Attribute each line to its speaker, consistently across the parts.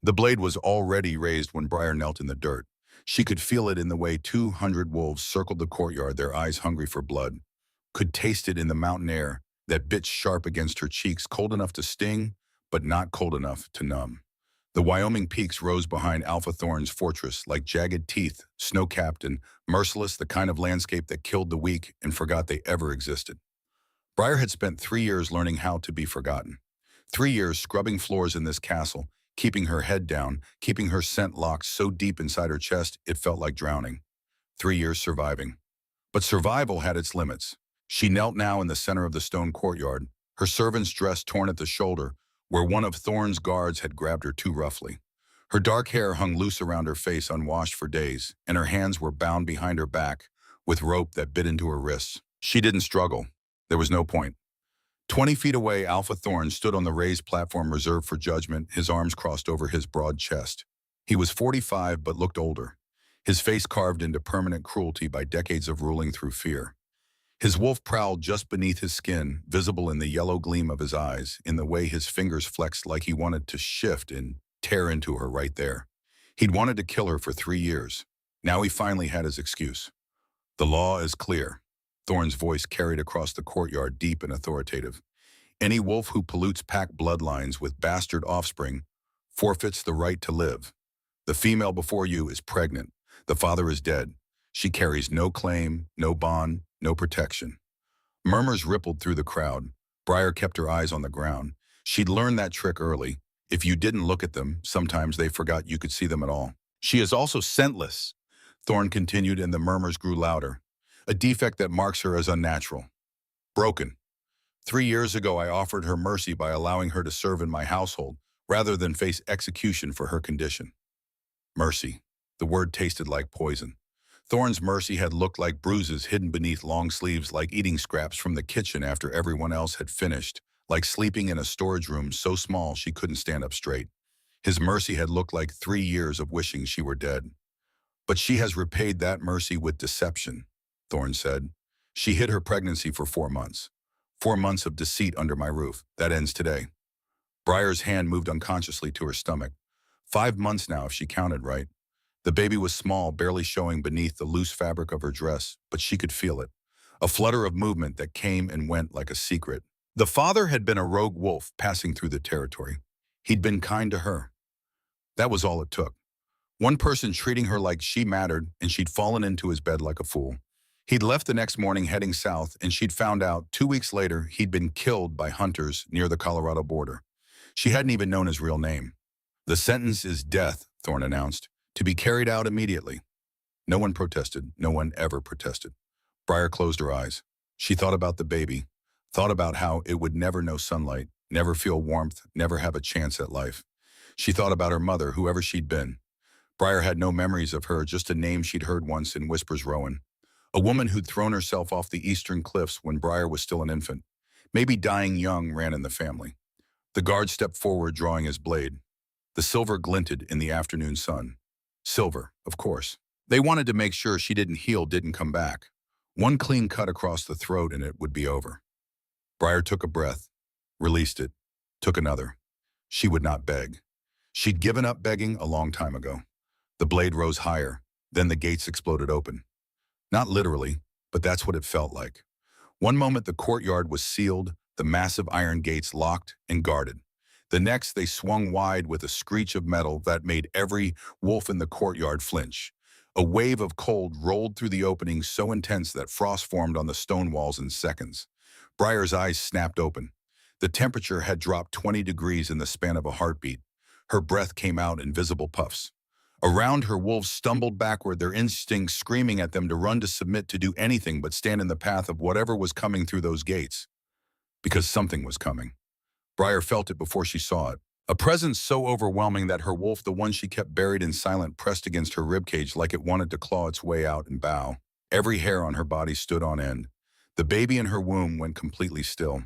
Speaker 1: The blade was already raised when Briar knelt in the dirt. She could feel it in the way 200 wolves circled the courtyard, their eyes hungry for blood. Could taste it in the mountain air, that bit sharp against her cheeks, cold enough to sting, but not cold enough to numb. The Wyoming peaks rose behind Alpha Thorn's fortress like jagged teeth, snow-capped and merciless, the kind of landscape that killed the weak and forgot they ever existed. Briar had spent 3 years learning how to be forgotten. 3 years scrubbing floors in this castle, keeping her head down, keeping her scent locked so deep inside her chest it felt like drowning. 3 years surviving. But survival had its limits. She knelt now in the center of the stone courtyard, her servant's dress torn at the shoulder, where one of Thorne's guards had grabbed her too roughly. Her dark hair hung loose around her face, unwashed for days, and her hands were bound behind her back with rope that bit into her wrists. She didn't struggle. There was no point. 20 feet away, Alpha Thorne stood on the raised platform reserved for judgment, his arms crossed over his broad chest. He was 45 but looked older, his face carved into permanent cruelty by decades of ruling through fear. His wolf prowled just beneath his skin, visible in the yellow gleam of his eyes, in the way his fingers flexed like he wanted to shift and tear into her right there. He'd wanted to kill her for 3 years. Now he finally had his excuse. The law is clear. Thorne's voice carried across the courtyard, deep and authoritative. Any wolf who pollutes pack bloodlines with bastard offspring forfeits the right to live. The female before you is pregnant. The father is dead. She carries no claim, no bond, no protection. Murmurs rippled through the crowd. Briar kept her eyes on the ground. She'd learned that trick early. If you didn't look at them, sometimes they forgot you could see them at all. She is also scentless, Thorne continued, and the murmurs grew louder. A defect that marks her as unnatural. Broken. 3 years ago, I offered her mercy by allowing her to serve in my household, rather than face execution for her condition. Mercy. The word tasted like poison. Thorne's mercy had looked like bruises hidden beneath long sleeves, like eating scraps from the kitchen after everyone else had finished, like sleeping in a storage room so small she couldn't stand up straight. His mercy had looked like 3 years of wishing she were dead. But she has repaid that mercy with deception, Thorne said. She hid her pregnancy for 4 months. 4 months of deceit under my roof. That ends today. Briar's hand moved unconsciously to her stomach. 5 months now, if she counted right. The baby was small, barely showing beneath the loose fabric of her dress, but she could feel it. A flutter of movement that came and went like a secret. The father had been a rogue wolf passing through the territory. He'd been kind to her. That was all it took. One person treating her like she mattered, and she'd fallen into his bed like a fool. He'd left the next morning heading south, and she'd found out 2 weeks later he'd been killed by hunters near the Colorado border. She hadn't even known his real name. The sentence is death, Thorne announced, to be carried out immediately. No one protested. No one ever protested. Briar closed her eyes. She thought about the baby, thought about how it would never know sunlight, never feel warmth, never have a chance at life. She thought about her mother, whoever she'd been. Briar had no memories of her, just a name she'd heard once in Whispers Rowan. A woman who'd thrown herself off the eastern cliffs when Briar was still an infant. Maybe dying young ran in the family. The guard stepped forward, drawing his blade. The silver glinted in the afternoon sun. Silver, of course. They wanted to make sure she didn't heal, didn't come back. One clean cut across the throat and it would be over. Briar took a breath, released it, took another. She would not beg. She'd given up begging a long time ago. The blade rose higher, then the gates exploded open. Not literally, but that's what it felt like. One moment the courtyard was sealed, the massive iron gates locked and guarded. The next they swung wide with a screech of metal that made every wolf in the courtyard flinch. A wave of cold rolled through the opening so intense that frost formed on the stone walls in seconds. Briar's eyes snapped open. The temperature had dropped 20 degrees in the span of a heartbeat. Her breath came out in visible puffs. Around her, wolves stumbled backward, their instincts screaming at them to run, to submit, to do anything but stand in the path of whatever was coming through those gates. Because something was coming. Briar felt it before she saw it. A presence so overwhelming that her wolf, the one she kept buried in silence, pressed against her ribcage like it wanted to claw its way out and bow. Every hair on her body stood on end. The baby in her womb went completely still.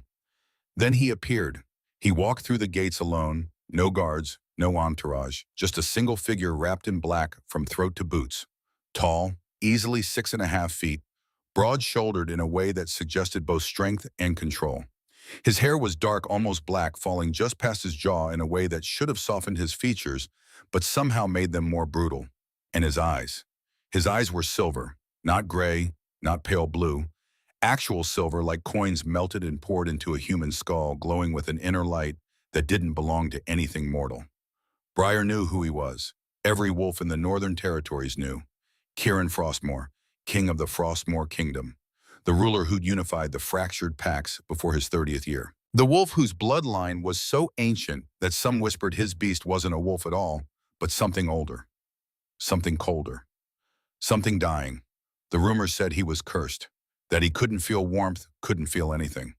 Speaker 1: Then he appeared. He walked through the gates alone, no guards, no entourage, just a single figure wrapped in black from throat to boots. Tall, easily 6.5 feet, broad-shouldered in a way that suggested both strength and control. His hair was dark, almost black, falling just past his jaw in a way that should have softened his features, but somehow made them more brutal. And his eyes. His eyes were silver, not gray, not pale blue, actual silver like coins melted and poured into a human skull, glowing with an inner light that didn't belong to anything mortal. Briar knew who he was. Every wolf in the Northern Territories knew. Kieran Frostmore, king of the Frostmore Kingdom, the ruler who'd unified the fractured packs before his 30th year. The wolf whose bloodline was so ancient that some whispered his beast wasn't a wolf at all, but something older, something colder, something dying. The rumors said he was cursed, that he couldn't feel warmth, couldn't feel anything,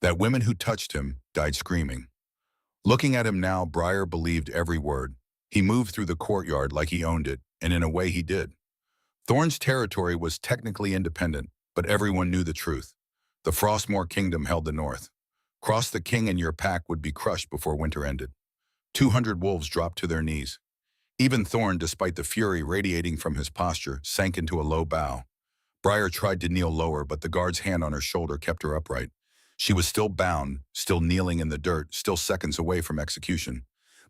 Speaker 1: that women who touched him died screaming. Looking at him now, Briar believed every word. He moved through the courtyard like he owned it, and in a way he did. Thorn's territory was technically independent, but everyone knew the truth. The Frostmore Kingdom held the north. Cross the king and your pack would be crushed before winter ended. 200 wolves dropped to their knees. Even Thorn, despite the fury radiating from his posture, sank into a low bow. Briar tried to kneel lower, but the guard's hand on her shoulder kept her upright. She was still bound, still kneeling in the dirt, still seconds away from execution.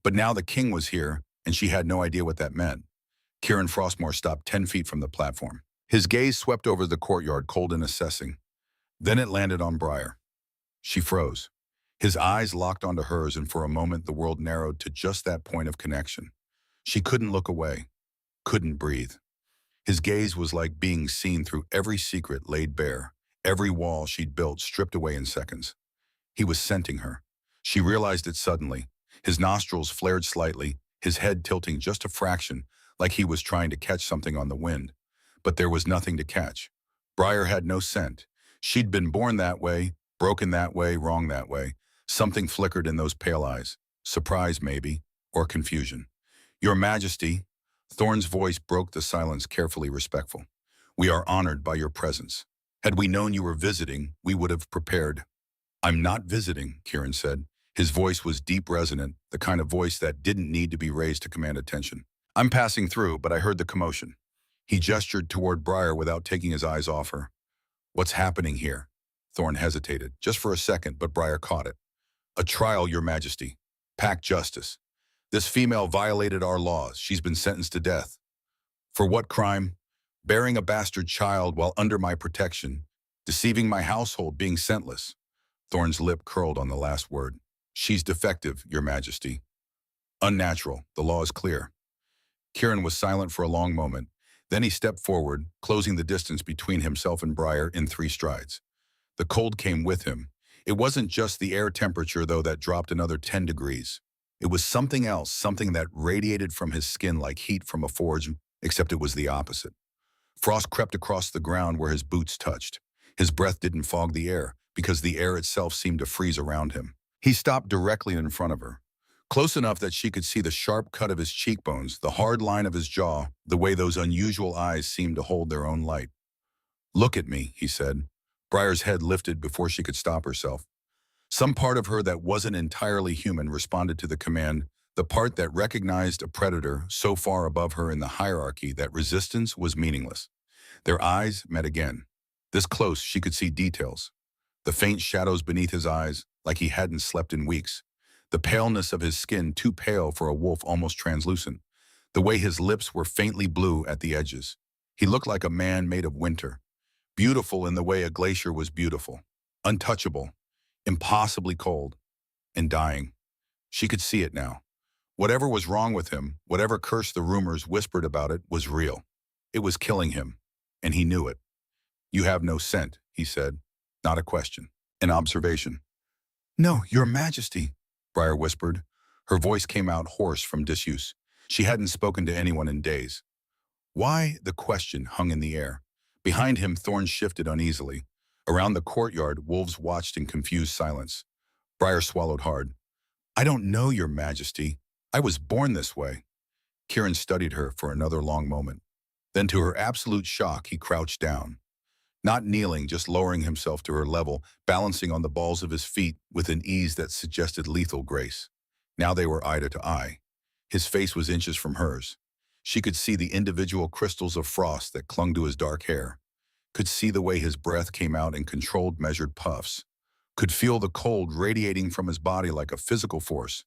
Speaker 1: But now the king was here, and she had no idea what that meant. Kieran Frostmore stopped 10 feet from the platform. His gaze swept over the courtyard, cold and assessing. Then it landed on Briar. She froze. His eyes locked onto hers, and for a moment the world narrowed to just that point of connection. She couldn't look away, couldn't breathe. His gaze was like being seen through every secret laid bare, every wall she'd built stripped away in seconds. He was scenting her. She realized it suddenly. His nostrils flared slightly, his head tilting just a fraction, like he was trying to catch something on the wind. But there was nothing to catch. Briar had no scent. She'd been born that way, broken that way, wrong that way. Something flickered in those pale eyes. Surprise, maybe, or confusion. Your Majesty, Thorn's voice broke the silence, carefully respectful. We are honored by your presence. Had we known you were visiting, we would have prepared. I'm not visiting, Kieran said. His voice was deep, resonant, the kind of voice that didn't need to be raised to command attention. I'm passing through, but I heard the commotion. He gestured toward Briar without taking his eyes off her. What's happening here? Thorn hesitated, just for a second, but Briar caught it. A trial, Your Majesty. Pack justice. This female violated our laws. She's been sentenced to death. For what crime? Bearing a bastard child while under my protection, deceiving my household, being scentless. Thorn's lip curled on the last word. She's defective, Your Majesty. Unnatural. The law is clear. Kieran was silent for a long moment. Then he stepped forward, closing the distance between himself and Briar in 3 strides. The cold came with him. It wasn't just the air temperature, though, that dropped another 10 degrees. It was something else, something that radiated from his skin like heat from a forge, except it was the opposite. Frost crept across the ground where his boots touched. His breath didn't fog the air, because the air itself seemed to freeze around him. He stopped directly in front of her, close enough that she could see the sharp cut of his cheekbones, the hard line of his jaw, the way those unusual eyes seemed to hold their own light. Look at me, he said. Briar's head lifted before she could stop herself. Some part of her that wasn't entirely human responded to the command, the part that recognized a predator so far above her in the hierarchy that resistance was meaningless. Their eyes met again. This close, she could see details. The faint shadows beneath his eyes, like he hadn't slept in weeks. The paleness of his skin, too pale for a wolf, almost translucent. The way his lips were faintly blue at the edges. He looked like a man made of winter. Beautiful in the way a glacier was beautiful. Untouchable. Impossibly cold. And dying. She could see it now. Whatever was wrong with him, whatever curse the rumors whispered about it, was real. It was killing him. And he knew it. You have no scent, he said. Not a question. An observation. No, Your Majesty, Briar whispered. Her voice came out hoarse from disuse. She hadn't spoken to anyone in days. Why? The question hung in the air. Behind him, Thorn shifted uneasily. Around the courtyard, wolves watched in confused silence. Briar swallowed hard. I don't know, Your Majesty. I was born this way. Kieran studied her for another long moment. Then, to her absolute shock, he crouched down. Not kneeling, just lowering himself to her level, balancing on the balls of his feet with an ease that suggested lethal grace. Now they were eye to eye. His face was inches from hers. She could see the individual crystals of frost that clung to his dark hair. Could see the way his breath came out in controlled, measured puffs. Could feel the cold radiating from his body like a physical force.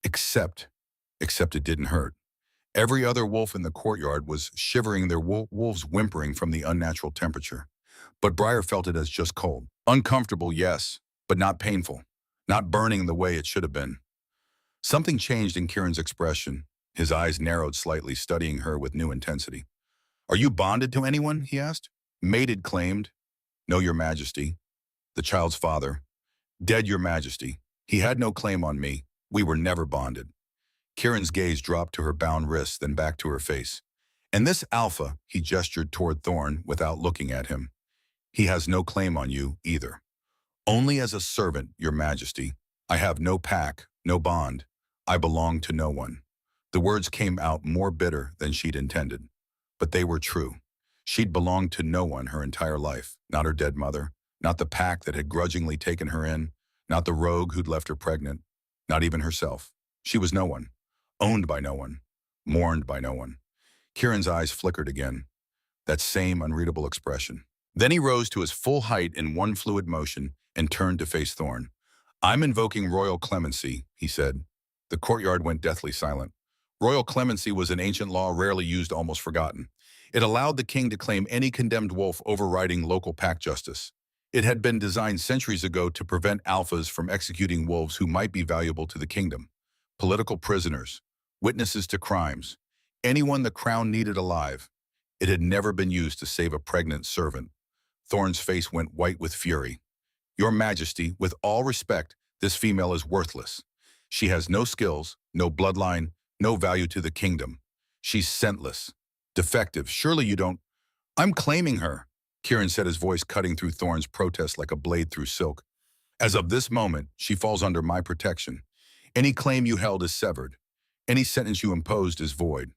Speaker 1: Except it didn't hurt. Every other wolf in the courtyard was shivering, their wolves whimpering from the unnatural temperature. But Briar felt it as just cold. Uncomfortable, yes, but not painful. Not burning the way it should have been. Something changed in Kieran's expression. His eyes narrowed slightly, studying her with new intensity. "Are you bonded to anyone?" he asked. "Mated," claimed. "No, your majesty." "The child's father." "Dead, your majesty. He had no claim on me. We were never bonded." Kieran's gaze dropped to her bound wrists, then back to her face. "And this Alpha," he gestured toward Thorn without looking at him. "He has no claim on you, either. Only as a servant, your majesty. I have no pack, no bond. I belong to no one." The words came out more bitter than she'd intended. But they were true. She'd belonged to no one her entire life. Not her dead mother, not the pack that had grudgingly taken her in, not the rogue who'd left her pregnant, not even herself. She was no one. Owned by no one. Mourned by no one. Kieran's eyes flickered again. That same unreadable expression. Then he rose to his full height in one fluid motion and turned to face Thorn. "I'm invoking royal clemency," he said. The courtyard went deathly silent. Royal clemency was an ancient law rarely used, almost forgotten. It allowed the king to claim any condemned wolf, overriding local pack justice. It had been designed centuries ago to prevent alphas from executing wolves who might be valuable to the kingdom. Political prisoners, witnesses to crimes, anyone the crown needed alive. It had never been used to save a pregnant servant. Thorn's face went white with fury. "Your Majesty, with all respect, this female is worthless. She has no skills, no bloodline, no value to the kingdom. She's scentless, defective. Surely you don't—" "I'm claiming her," Kieran said, his voice cutting through Thorn's protest like a blade through silk. "As of this moment, she falls under my protection. Any claim you held is severed. Any sentence you imposed is void."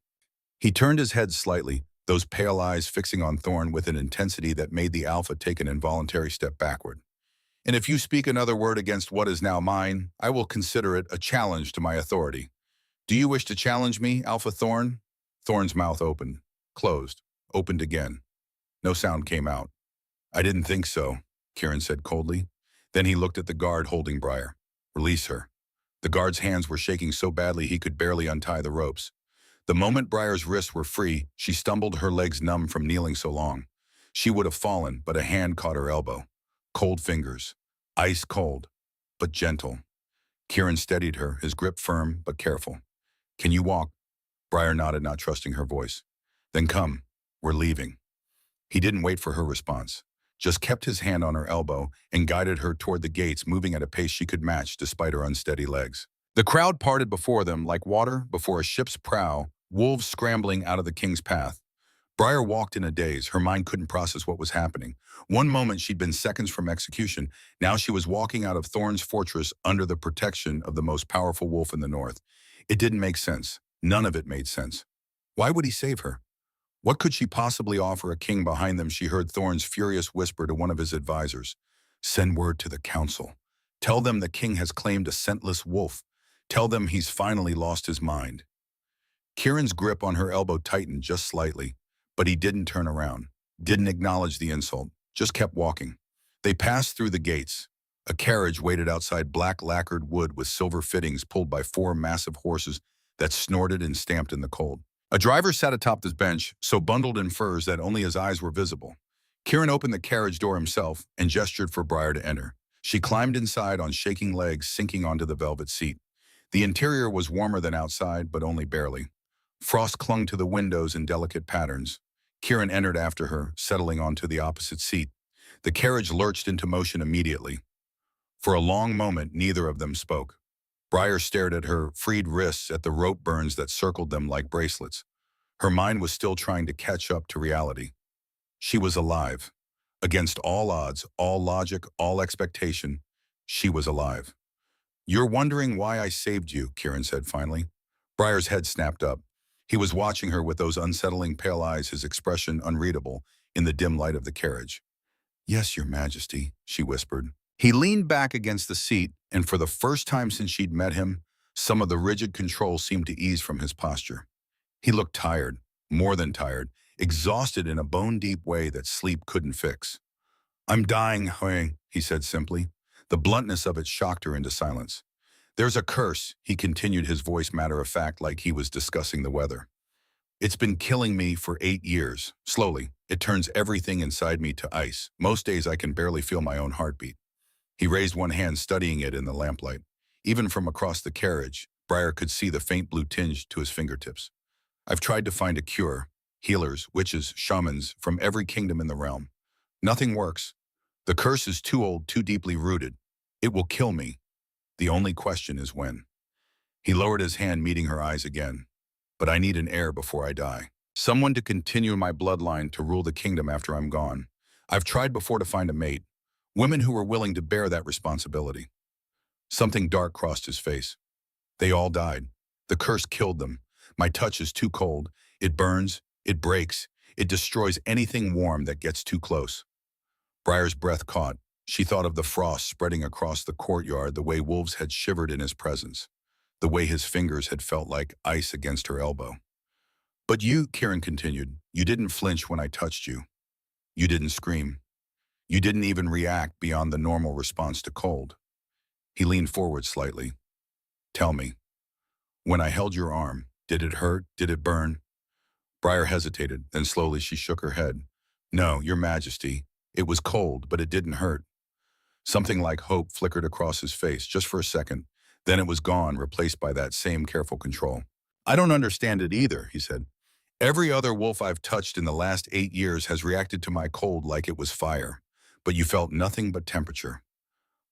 Speaker 1: He turned his head slightly, those pale eyes fixing on Thorn with an intensity that made the Alpha take an involuntary step backward. "And if you speak another word against what is now mine, I will consider it a challenge to my authority. Do you wish to challenge me, Alpha Thorn?" Thorn's mouth opened, closed, opened again. No sound came out. "I didn't think so," Kieran said coldly. Then he looked at the guard holding Briar. "Release her." The guard's hands were shaking so badly he could barely untie the ropes. The moment Briar's wrists were free, she stumbled, her legs numb from kneeling so long. She would have fallen, but a hand caught her elbow. Cold fingers. Ice cold, but gentle. Kieran steadied her, his grip firm but careful. "Can you walk?" Briar nodded, not trusting her voice. "Then come. We're leaving." He didn't wait for her response, just kept his hand on her elbow and guided her toward the gates, moving at a pace she could match despite her unsteady legs. The crowd parted before them like water before a ship's prow, wolves scrambling out of the king's path. Briar walked in a daze. Her mind couldn't process what was happening. One moment she'd been seconds from execution. Now she was walking out of Thorn's fortress under the protection of the most powerful wolf in the north. It didn't make sense. None of it made sense. Why would he save her? What could she possibly offer a king behind them? She heard Thorn's furious whisper to one of his advisors. "Send word to the council. Tell them the king has claimed a scentless wolf. Tell them he's finally lost his mind." Kieran's grip on her elbow tightened just slightly, but he didn't turn around, didn't acknowledge the insult, just kept walking. They passed through the gates. A carriage waited outside, black lacquered wood with silver fittings pulled by 4 massive horses that snorted and stamped in the cold. A driver sat atop this bench, so bundled in furs that only his eyes were visible. Kieran opened the carriage door himself and gestured for Briar to enter. She climbed inside on shaking legs, sinking onto the velvet seat. The interior was warmer than outside, but only barely. Frost clung to the windows in delicate patterns. Kieran entered after her, settling onto the opposite seat. The carriage lurched into motion immediately. For a long moment, neither of them spoke. Briar stared at her freed wrists, at the rope burns that circled them like bracelets. Her mind was still trying to catch up to reality. She was alive. Against all odds, all logic, all expectation, she was alive. "You're wondering why I saved you," Kieran said finally. Briar's head snapped up. He was watching her with those unsettling pale eyes, his expression unreadable in the dim light of the carriage. "Yes, your majesty," she whispered. He leaned back against the seat, and for the first time since she'd met him, some of the rigid control seemed to ease from his posture. He looked tired, more than tired, exhausted in a bone-deep way that sleep couldn't fix. "I'm dying, Huang," he said simply. The bluntness of it shocked her into silence. "There's a curse," he continued, his voice matter-of-fact like he was discussing the weather. It's been killing me for 8 years. Slowly, it turns everything inside me to ice. Most days I can barely feel my own heartbeat. He raised one hand, studying it in the lamplight. Even from across the carriage, Briar could see the faint blue tinge to his fingertips. I've tried to find a cure. Healers, witches, shamans, from every kingdom in the realm. Nothing works. The curse is too old, too deeply rooted. It will kill me. The only question is when. He lowered his hand, meeting her eyes again. But I need an heir before I die. Someone to continue my bloodline to rule the kingdom after I'm gone. I've tried before to find a mate. Women who were willing to bear that responsibility. Something dark crossed his face. They all died. The curse killed them. My touch is too cold. It burns, it breaks, it destroys anything warm that gets too close. Briar's breath caught. She thought of the frost spreading across the courtyard, the way wolves had shivered in his presence, the way his fingers had felt like ice against her elbow. But you, Kieran continued, you didn't flinch when I touched you. You didn't scream. You didn't even react beyond the normal response to cold. He leaned forward slightly. Tell me, when I held your arm, did it hurt? Did it burn? Briar hesitated, then slowly she shook her head. No, your majesty. It was cold, but it didn't hurt. Something like hope flickered across his face just for a second. Then it was gone, replaced by that same careful control. I don't understand it either, he said. Every other wolf I've touched in the last 8 years has reacted to my cold like it was fire. But you felt nothing but temperature.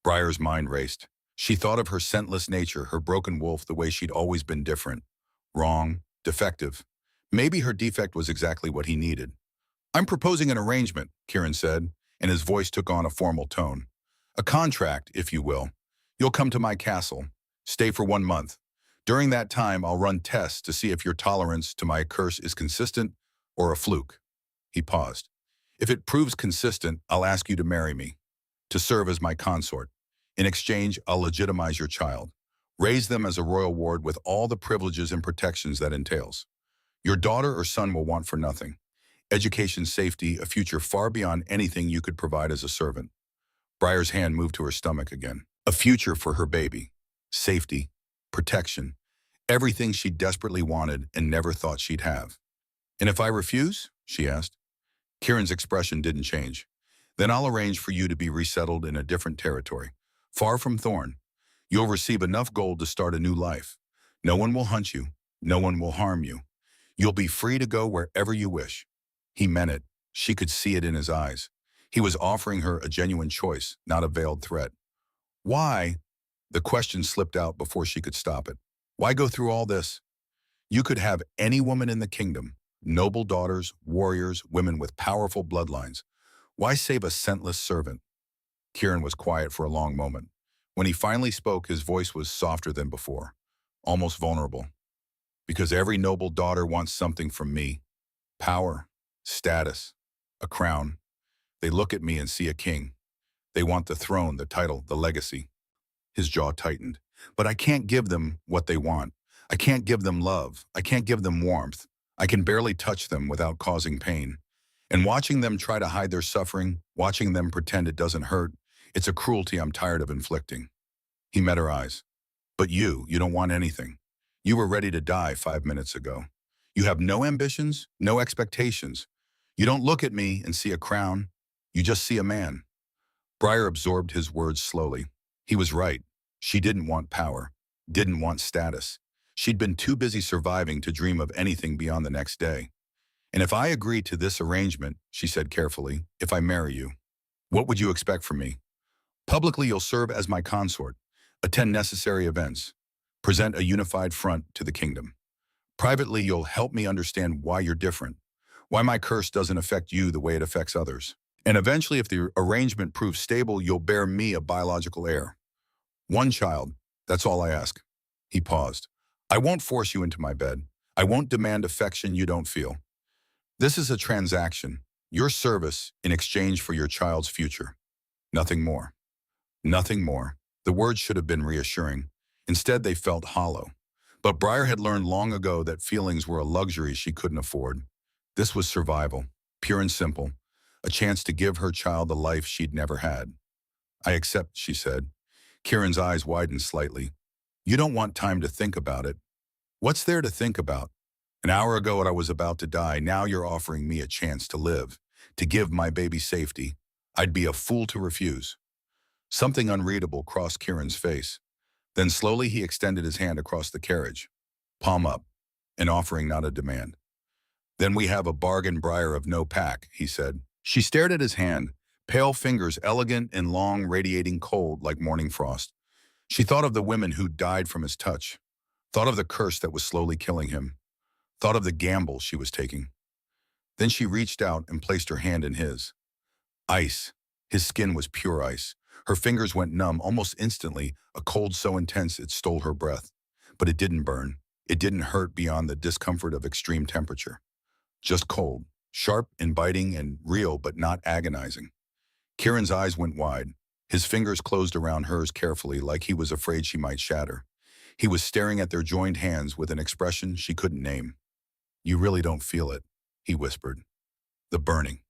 Speaker 1: Briar's mind raced. She thought of her scentless nature, her broken wolf, the way she'd always been different. Wrong, defective. Maybe her defect was exactly what he needed. I'm proposing an arrangement, Kieran said, and his voice took on a formal tone. A contract, if you will. You'll come to my castle. Stay for 1 month. During that time, I'll run tests to see if your tolerance to my curse is consistent or a fluke. He paused. If it proves consistent, I'll ask you to marry me, to serve as my consort. In exchange, I'll legitimize your child, raise them as a royal ward with all the privileges and protections that entails. Your daughter or son will want for nothing. Education, safety, a future far beyond anything you could provide as a servant. Briar's hand moved to her stomach again. A future for her baby. Safety, protection, everything she desperately wanted and never thought she'd have. And if I refuse? She asked. Kieran's expression didn't change. Then I'll arrange for you to be resettled in a different territory, far from Thorn. You'll receive enough gold to start a new life. No one will hunt you. No one will harm you. You'll be free to go wherever you wish. He meant it. She could see it in his eyes. He was offering her a genuine choice, not a veiled threat. Why? The question slipped out before she could stop it. Why go through all this? You could have any woman in the kingdom, noble daughters, warriors, women with powerful bloodlines. Why save a scentless servant? Kieran was quiet for a long moment. When he finally spoke, his voice was softer than before, almost vulnerable. Because every noble daughter wants something from me. Power, status, a crown. They look at me and see a king. They want the throne, the title, the legacy. His jaw tightened. But I can't give them what they want. I can't give them love. I can't give them warmth. I can barely touch them without causing pain. And watching them try to hide their suffering, watching them pretend it doesn't hurt, it's a cruelty I'm tired of inflicting. He met her eyes. But you don't want anything. You were ready to die 5 minutes ago. You have no ambitions, no expectations. You don't look at me and see a crown. You just see a man. Briar absorbed his words slowly. He was right. She didn't want power, didn't want status. She'd been too busy surviving to dream of anything beyond the next day. And if I agree to this arrangement, she said carefully, if I marry you, what would you expect from me? Publicly, you'll serve as my consort, attend necessary events, present a unified front to the kingdom. Privately, you'll help me understand why you're different, why my curse doesn't affect you the way it affects others. And eventually, if the arrangement proves stable, you'll bear me a biological heir. 1 child, that's all I ask. He paused. I won't force you into my bed. I won't demand affection you don't feel. This is a transaction, your service in exchange for your child's future. Nothing more. Nothing more. The words should have been reassuring. Instead, they felt hollow. But Briar had learned long ago that feelings were a luxury she couldn't afford. This was survival, pure and simple, a chance to give her child the life she'd never had. I accept, she said. Kieran's eyes widened slightly. You don't want time to think about it. What's there to think about? An hour ago I was about to die. Now you're offering me a chance to live, to give my baby safety. I'd be a fool to refuse. Something unreadable crossed Kieran's face. Then slowly he extended his hand across the carriage, palm up, an offering, not a demand. Then we have a bargain, Briar of no pack, he said. She stared at his hand, pale fingers elegant and long, radiating cold like morning frost. She thought of the women who died from his touch, thought of the curse that was slowly killing him, thought of the gamble she was taking. Then she reached out and placed her hand in his. Ice. His skin was pure ice. Her fingers went numb almost instantly, a cold so intense it stole her breath. But it didn't burn. It didn't hurt beyond the discomfort of extreme temperature. Just cold, sharp and biting and real but not agonizing. Kieran's eyes went wide. His fingers closed around hers carefully like he was afraid she might shatter. He was staring at their joined hands with an expression she couldn't name. You really don't feel it, he whispered. The burning.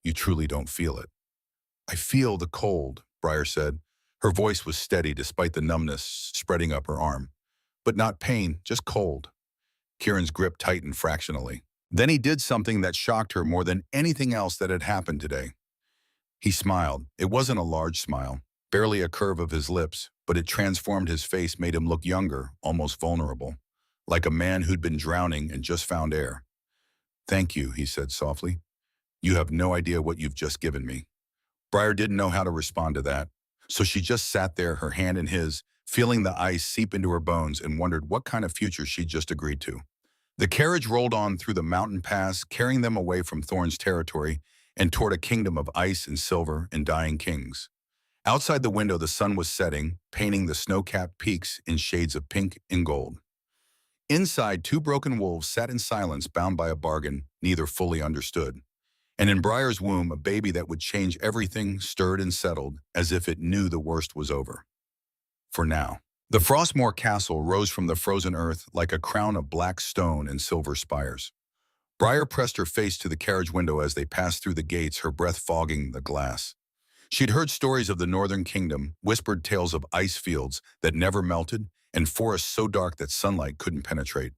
Speaker 1: You truly don't feel it. I feel the cold, Briar said. Her voice was steady despite the numbness spreading up her arm. But not pain, just cold. Kieran's grip tightened fractionally. Then he did something that shocked her more than anything else that had happened today. He smiled. It wasn't a large smile, barely a curve of his lips, but it transformed his face, made him look younger, almost vulnerable, like a man who'd been drowning and just found air. Thank you, he said softly. You have no idea what you've just given me. Briar didn't know how to respond to that, so she just sat there, her hand in his, feeling the ice seep into her bones and wondered what kind of future she'd just agreed to. The carriage rolled on through the mountain pass, carrying them away from Thorn's territory and toward a kingdom of ice and silver and dying kings. Outside the window, the sun was setting, painting the snow-capped peaks in shades of pink and gold. Inside, two broken wolves sat in silence, bound by a bargain neither fully understood. And in Briar's womb, a baby that would change everything stirred and settled, as if it knew the worst was over. For now. The Frostmore Castle rose from the frozen earth like a crown of black stone and silver spires. Briar pressed her face to the carriage window as they passed through the gates, her breath fogging the glass. She'd heard stories of the Northern Kingdom, whispered tales of ice fields that never melted and forests so dark that sunlight couldn't penetrate.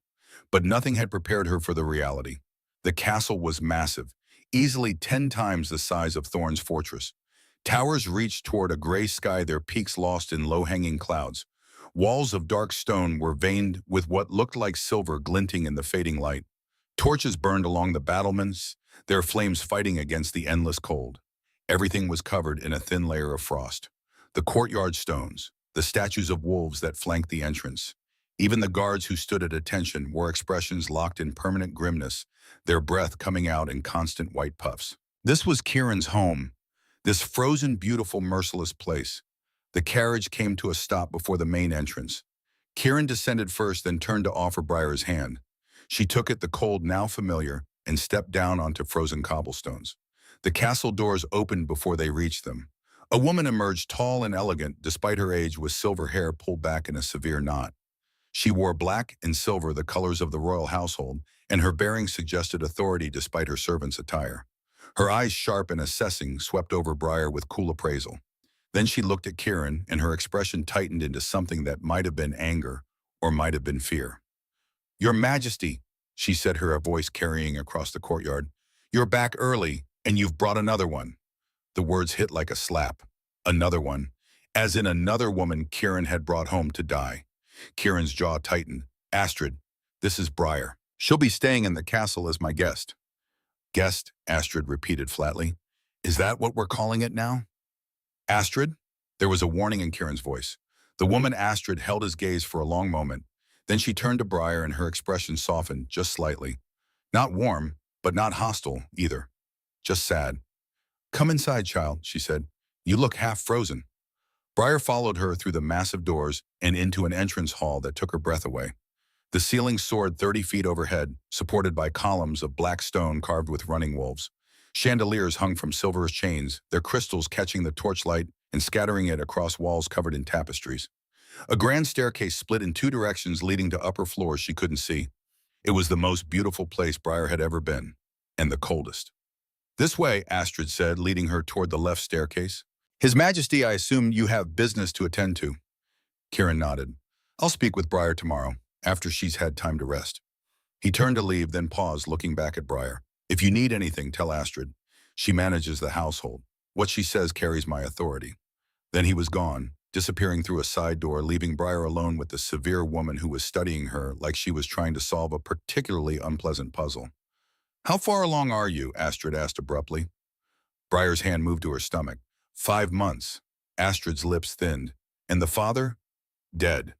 Speaker 1: But nothing had prepared her for the reality. The castle was massive, easily 10 times the size of Thorn's fortress. Towers reached toward a gray sky, their peaks lost in low-hanging clouds. Walls of dark stone were veined with what looked like silver glinting in the fading light. Torches burned along the battlements, their flames fighting against the endless cold. Everything was covered in a thin layer of frost. The courtyard stones, the statues of wolves that flanked the entrance. Even the guards who stood at attention wore expressions locked in permanent grimness, their breath coming out in constant white puffs. This was Kieran's home, this frozen, beautiful, merciless place. The carriage came to a stop before the main entrance. Kieran descended first, then turned to offer Briar his hand. She took it, the cold now familiar, and stepped down onto frozen cobblestones. The castle doors opened before they reached them. A woman emerged, tall and elegant, despite her age, with silver hair pulled back in a severe knot. She wore black and silver, the colors of the royal household, and her bearing suggested authority despite her servant's attire. Her eyes, sharp and assessing, swept over Briar with cool appraisal. Then she looked at Kieran, and her expression tightened into something that might have been anger or might have been fear. Your Majesty, she said, her voice carrying across the courtyard. You're back early, and you've brought another one. The words hit like a slap. Another one. As in another woman Kieran had brought home to die. Kieran's jaw tightened. Astrid, this is Briar. She'll be staying in the castle as my guest. Guest, Astrid repeated flatly. Is that what we're calling it now? Astrid? There was a warning in Kieran's voice. The woman Astrid held his gaze for a long moment. Then she turned to Briar, and her expression softened just slightly. Not warm, but not hostile either. Just sad. Come inside, child, she said. You look half frozen. Briar followed her through the massive doors and into an entrance hall that took her breath away. The ceiling soared 30 feet overhead, supported by columns of black stone carved with running wolves. Chandeliers hung from silver chains, their crystals catching the torchlight and scattering it across walls covered in tapestries. A grand staircase split in two directions, leading to upper floors she couldn't see. It was the most beautiful place Briar had ever been, and the coldest. This way, Astrid said, leading her toward the left staircase. His Majesty, I assume you have business to attend to. Kieran nodded. I'll speak with Briar tomorrow, after she's had time to rest. He turned to leave, then paused, looking back at Briar. If you need anything, tell Astrid. She manages the household. What she says carries my authority. Then he was gone, disappearing through a side door, leaving Briar alone with the severe woman who was studying her like she was trying to solve a particularly unpleasant puzzle. How far along are you? Astrid asked abruptly. Briar's hand moved to her stomach. 5 months. Astrid's lips thinned. And the father? Dead.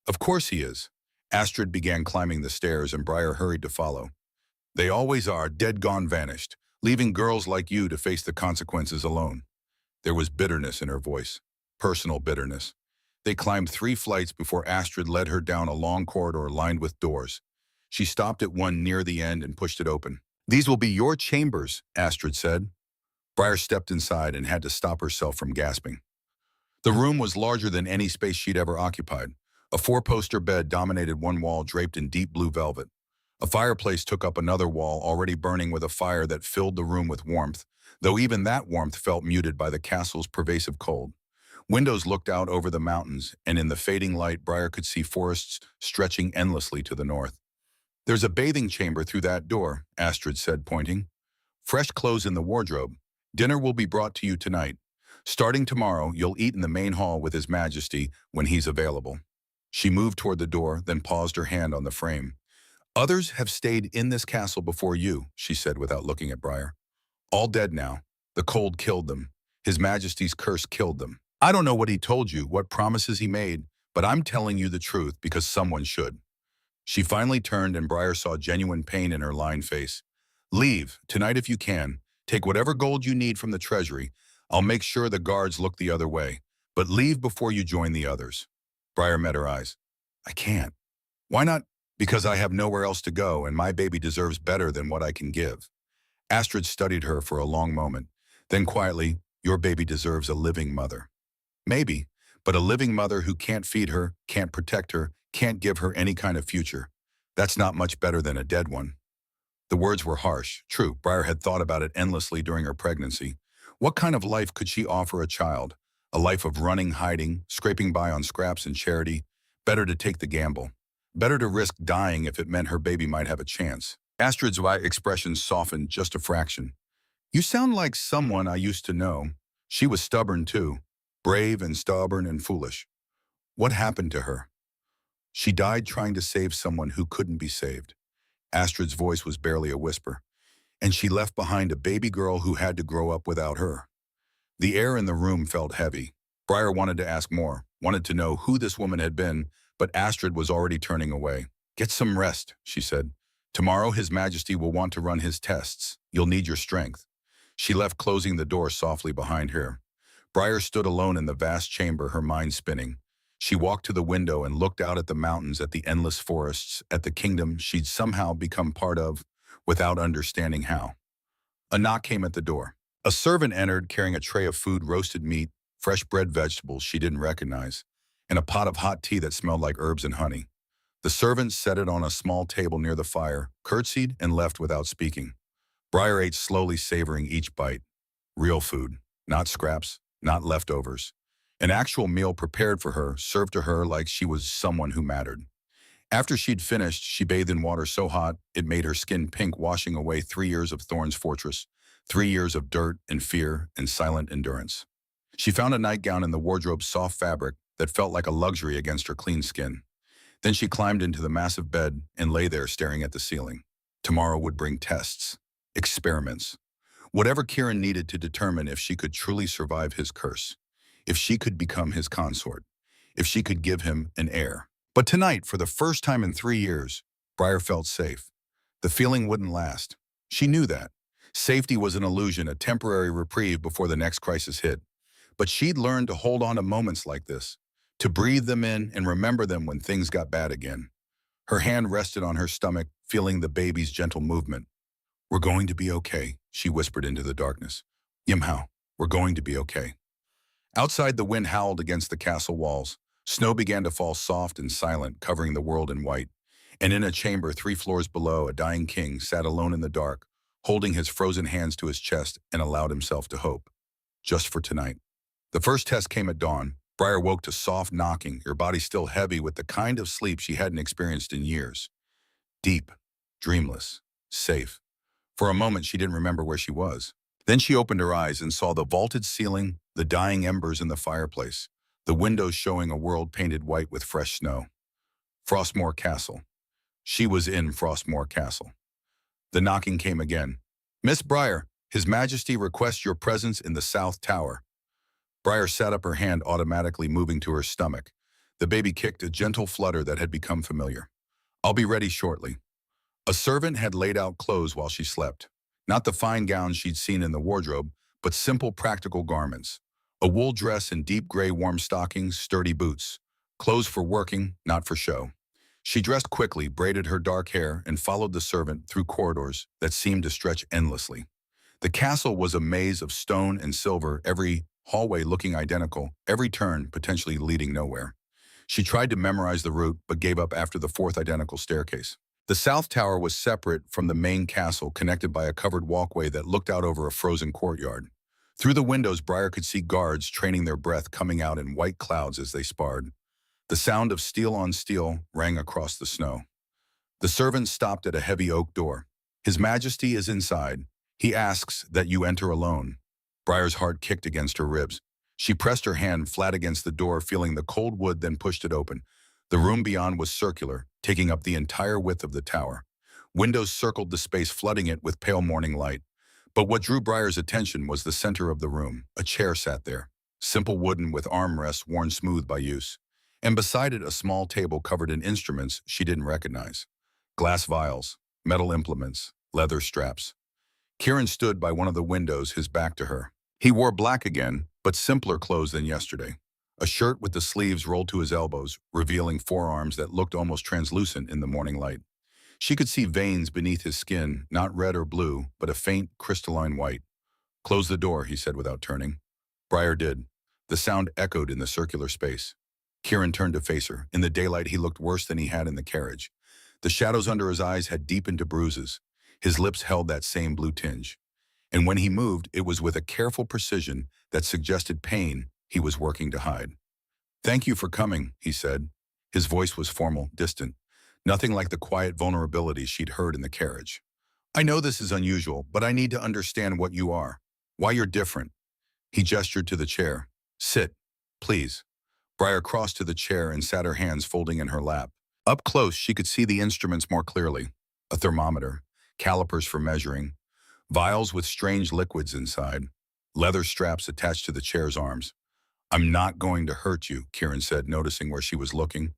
Speaker 1: Of course he is. Astrid began climbing the stairs and Briar hurried to follow. They always are, dead gone vanished, leaving girls like you to face the consequences alone. There was bitterness in her voice, personal bitterness. They climbed 3 flights before Astrid led her down a long corridor lined with doors. She stopped at one near the end and pushed it open. These will be your chambers, Astrid said. Briar stepped inside and had to stop herself from gasping. The room was larger than any space she'd ever occupied. A 4-poster bed dominated one wall draped in deep blue velvet. A fireplace took up another wall, already burning with a fire that filled the room with warmth, though even that warmth felt muted by the castle's pervasive cold. Windows looked out over the mountains, and in the fading light, Briar could see forests stretching endlessly to the north. There's a bathing chamber through that door, Astrid said, pointing. Fresh clothes in the wardrobe. Dinner will be brought to you tonight. Starting tomorrow, you'll eat in the main hall with His Majesty when he's available. She moved toward the door, then paused, her hand on the frame. Others have stayed in this castle before you, she said without looking at Briar. All dead now. The cold killed them. His Majesty's curse killed them. I don't know what he told you, what promises he made, but I'm telling you the truth because someone should. She finally turned and Briar saw genuine pain in her lined face. Leave, tonight if you can. Take whatever gold you need from the treasury. I'll make sure the guards look the other way. But leave before you join the others. Briar met her eyes. I can't. Why not? Because I have nowhere else to go and my baby deserves better than what I can give. Astrid studied her for a long moment. Then quietly, your baby deserves a living mother. Maybe, but a living mother who can't feed her, can't protect her, can't give her any kind of future. That's not much better than a dead one. The words were harsh. True, Briar had thought about it endlessly during her pregnancy. What kind of life could she offer a child? A life of running, hiding, scraping by on scraps and charity? Better to take the gamble. Better to risk dying if it meant her baby might have a chance. Astrid's expression softened just a fraction. You sound like someone I used to know. She was stubborn too. Brave and stubborn and foolish. What happened to her? She died trying to save someone who couldn't be saved. Astrid's voice was barely a whisper. And she left behind a baby girl who had to grow up without her. The air in the room felt heavy. Briar wanted to ask more, wanted to know who this woman had been, but Astrid was already turning away. Get some rest, she said. Tomorrow His Majesty will want to run his tests. You'll need your strength. She left, closing the door softly behind her. Briar stood alone in the vast chamber, her mind spinning. She walked to the window and looked out at the mountains, at the endless forests, at the kingdom she'd somehow become part of without understanding how. A knock came at the door. A servant entered carrying a tray of food, roasted meat, fresh bread, vegetables she didn't recognize, and a pot of hot tea that smelled like herbs and honey. The servant set it on a small table near the fire, curtsied, and left without speaking. Briar ate slowly, savoring each bite. Real food, not scraps, not leftovers. An actual meal prepared for her, served to her like she was someone who mattered. After she'd finished, she bathed in water so hot it made her skin pink, washing away 3 years of Thorn's fortress, 3 years of dirt and fear and silent endurance. She found a nightgown in the wardrobe's soft fabric that felt like a luxury against her clean skin. Then she climbed into the massive bed and lay there staring at the ceiling. Tomorrow would bring tests, experiments, whatever Kieran needed to determine if she could truly survive his curse, if she could become his consort, if she could give him an heir. But tonight, for the first time in 3 years, Briar felt safe. The feeling wouldn't last. She knew that. Safety was an illusion, a temporary reprieve before the next crisis hit. But she'd learned to hold on to moments like this, to breathe them in and remember them when things got bad again. Her hand rested on her stomach, feeling the baby's gentle movement. We're going to be okay, she whispered into the darkness. Yimhao, we're going to be okay. Outside, the wind howled against the castle walls. Snow began to fall soft and silent, covering the world in white. And in a chamber 3 floors below, a dying king sat alone in the dark, holding his frozen hands to his chest, and allowed himself to hope. Just for tonight. The first test came at dawn. Briar woke to soft knocking, her body still heavy with the kind of sleep she hadn't experienced in years. Deep. dreamless, safe. For a moment, she didn't remember where she was. Then she opened her eyes and saw the vaulted ceiling, the dying embers in the fireplace, the windows showing a world painted white with fresh snow. Frostmore Castle. She was in Frostmore Castle. The knocking came again. "Miss Briar, His Majesty requests your presence in the South Tower." Briar sat up, her hand automatically moving to her stomach. The baby kicked a gentle flutter that had become familiar. "I'll be ready shortly." A servant had laid out clothes while she slept. Not the fine gowns she'd seen in the wardrobe, but simple practical garments. A wool dress and deep gray warm stockings, sturdy boots. Clothes for working, not for show. She dressed quickly, braided her dark hair, and followed the servant through corridors that seemed to stretch endlessly. The castle was a maze of stone and silver, every hallway looking identical, every turn potentially leading nowhere. She tried to memorize the route, but gave up after the fourth identical staircase. The South Tower was separate from the main castle, connected by a covered walkway that looked out over a frozen courtyard. Through the windows, Briar could see guards training their breath, coming out in white clouds as they sparred. The sound of steel on steel rang across the snow. The servant stopped at a heavy oak door. "His Majesty is inside. He asks that you enter alone." Briar's heart kicked against her ribs. She pressed her hand flat against the door, feeling the cold wood, then pushed it open. The room beyond was circular, taking up the entire width of the tower. Windows circled the space, flooding it with pale morning light. But what drew Briar's attention was the center of the room. A chair sat there, simple wooden with armrests worn smooth by use. And beside it, a small table covered in instruments she didn't recognize. Glass vials, metal implements, leather straps. Kieran stood by one of the windows, his back to her. He wore black again, but simpler clothes than yesterday. A shirt with the sleeves rolled to his elbows, revealing forearms that looked almost translucent in the morning light. She could see veins beneath his skin, not red or blue, but a faint, crystalline white. "Close the door," he said without turning. Briar did. The sound echoed in the circular space. Kieran turned to face her. In the daylight, he looked worse than he had in the carriage. The shadows under his eyes had deepened to bruises. His lips held that same blue tinge. And when he moved, it was with a careful precision that suggested pain he was working to hide. "Thank you for coming," he said. His voice was formal, distant. Nothing like the quiet vulnerability she'd heard in the carriage. "I know this is unusual, but I need to understand what you are. Why you're different." He gestured to the chair. "Sit, please." Briar crossed to the chair and sat, her hands folding in her lap. Up close, she could see the instruments more clearly. A thermometer, calipers for measuring, vials with strange liquids inside, leather straps attached to the chair's arms. "I'm not going to hurt you," Kieran said, noticing where she was looking.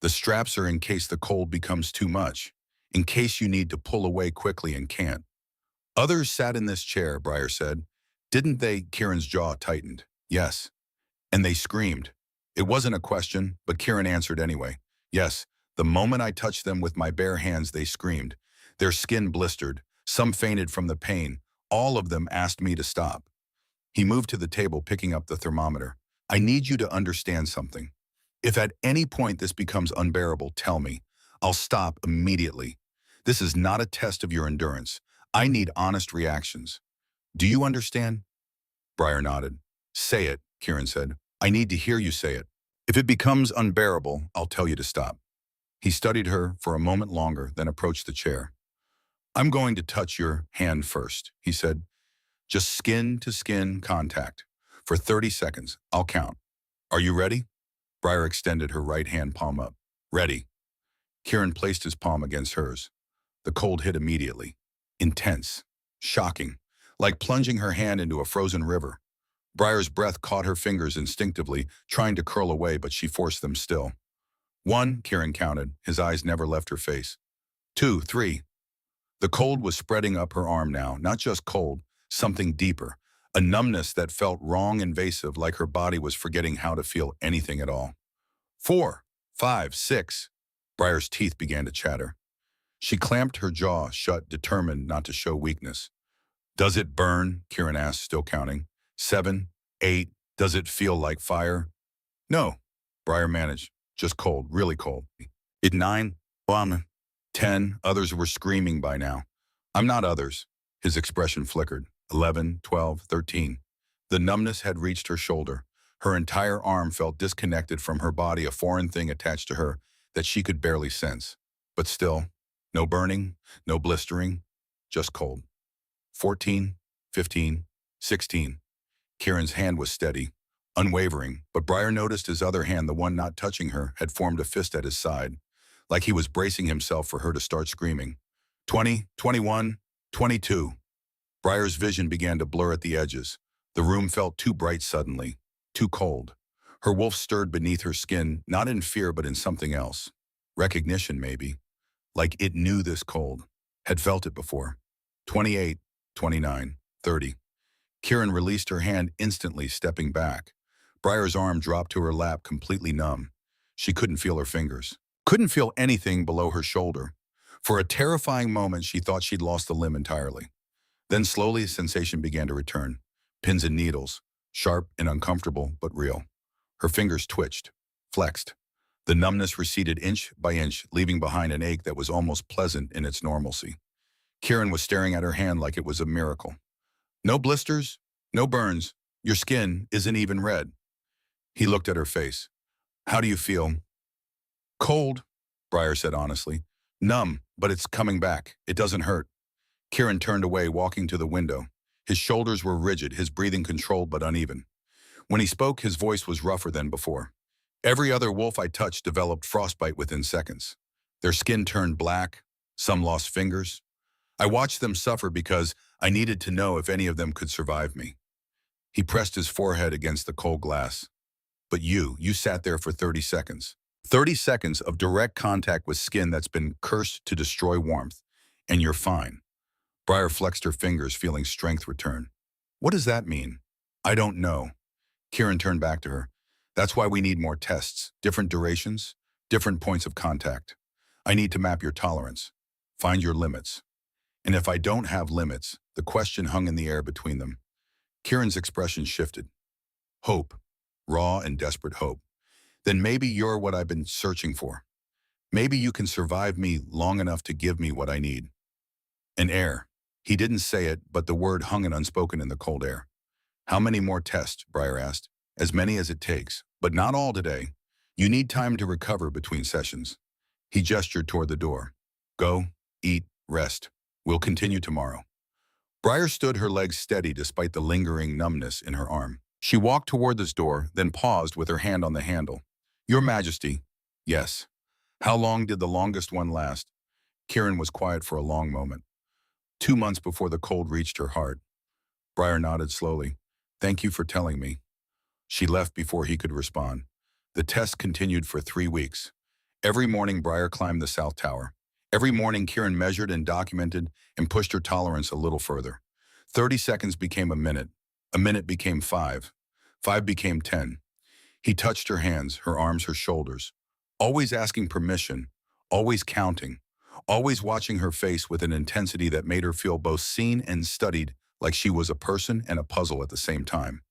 Speaker 1: "The straps are in case the cold becomes too much, in case you need to pull away quickly and can't." "Others sat in this chair," Briar said. "Didn't they?" Kieran's jaw tightened. "Yes." "And they screamed." It wasn't a question, but Kieran answered anyway. "Yes, the moment I touched them with my bare hands, they screamed. Their skin blistered. Some fainted from the pain. All of them asked me to stop." He moved to the table, picking up the thermometer. "I need you to understand something. If at any point this becomes unbearable, tell me. I'll stop immediately. This is not a test of your endurance. I need honest reactions. Do you understand?" Briar nodded. "Say it," Kieran said. "I need to hear you say it. If it becomes unbearable, I'll tell you to stop." He studied her for a moment longer, then approached the chair. "I'm going to touch your hand first," he said. "Just skin-to-skin contact. For 30 seconds. I'll count. Are you ready?" Briar extended her right hand palm up. "Ready." Kieran placed his palm against hers. The cold hit immediately. Intense. Shocking. Like plunging her hand into a frozen river. Briar's breath caught her fingers instinctively, trying to curl away, but she forced them still. 1, Kieran counted. His eyes never left her face. 2, 3. The cold was spreading up her arm now, not just cold, something deeper. A numbness that felt wrong, invasive, like her body was forgetting how to feel anything at all. 4, 5, 6. Briar's teeth began to chatter. She clamped her jaw shut, determined not to show weakness. "Does it burn?" Kieran asked, still counting. 7, 8. "Does it feel like fire?" "No," Briar managed. "Just cold, really cold." 9, 1, 10. Others were screaming by now. "I'm not others." His expression flickered. 11, 12, 13. The numbness had reached her shoulder. Her entire arm felt disconnected from her body, a foreign thing attached to her that she could barely sense. But still, No burning, no blistering, just cold. 14, 15, 16. Kieran's hand was steady, unwavering, but Briar noticed his other hand, the one not touching her, had formed a fist at his side, like he was bracing himself for her to start screaming. 20, 21, 22. Briar's vision began to blur at the edges. The room felt too bright suddenly, too cold. Her wolf stirred beneath her skin, not in fear but in something else. Recognition, maybe. Like it knew this cold. Had felt it before. 28, 29, 30. Kieran released her hand instantly, stepping back. Briar's arm dropped to her lap, completely numb. She couldn't feel her fingers. Couldn't feel anything below her shoulder. For a terrifying moment, she thought she'd lost the limb entirely. Then slowly, sensation began to return. Pins and needles. Sharp and uncomfortable, but real. Her fingers twitched, flexed. The numbness receded inch by inch, leaving behind an ache that was almost pleasant in its normalcy. Kieran was staring at her hand like it was a miracle. No blisters, no burns. Your skin isn't even red. He looked at her face. How do you feel? Cold, Briar said honestly. Numb, but it's coming back. It doesn't hurt. Kieran turned away, walking to the window. His shoulders were rigid, his breathing controlled but uneven. When he spoke, his voice was rougher than before. Every other wolf I touched developed frostbite within seconds. Their skin turned black. Some lost fingers. I watched them suffer because I needed to know if any of them could survive me. He pressed his forehead against the cold glass. But you sat there for 30 seconds. 30 seconds of direct contact with skin that's been cursed to destroy warmth. And you're fine. Briar flexed her fingers, feeling strength return. What does that mean? I don't know. Kieran turned back to her. That's why we need more tests, different durations, different points of contact. I need to map your tolerance, find your limits. And if I don't have limits, the question hung in the air between them. Kieran's expression shifted. Hope, raw and desperate hope. Then maybe you're what I've been searching for. Maybe you can survive me long enough to give me what I need. An air. He didn't say it, but the word hung unspoken in the cold air. How many more tests? Briar asked. As many as it takes, but not all today. You need time to recover between sessions. He gestured toward the door. Go, eat, rest. We'll continue tomorrow. Briar stood, her legs steady despite the lingering numbness in her arm. She walked toward this door, then paused with her hand on the handle. Your Majesty. Yes. How long did the longest one last? Kieran was quiet for a long moment. 2 months before the cold reached her heart. Briar nodded slowly. Thank you for telling me. She left before he could respond. The test continued for 3 weeks. Every morning, Briar climbed the South Tower. Every morning, Kieran measured and documented and pushed her tolerance a little further. 30 seconds became a minute became 5, 5 became 10. He touched her hands, her arms, her shoulders, always asking permission, always counting, always watching her face with an intensity that made her feel both seen and studied, like she was a person and a puzzle at the same time.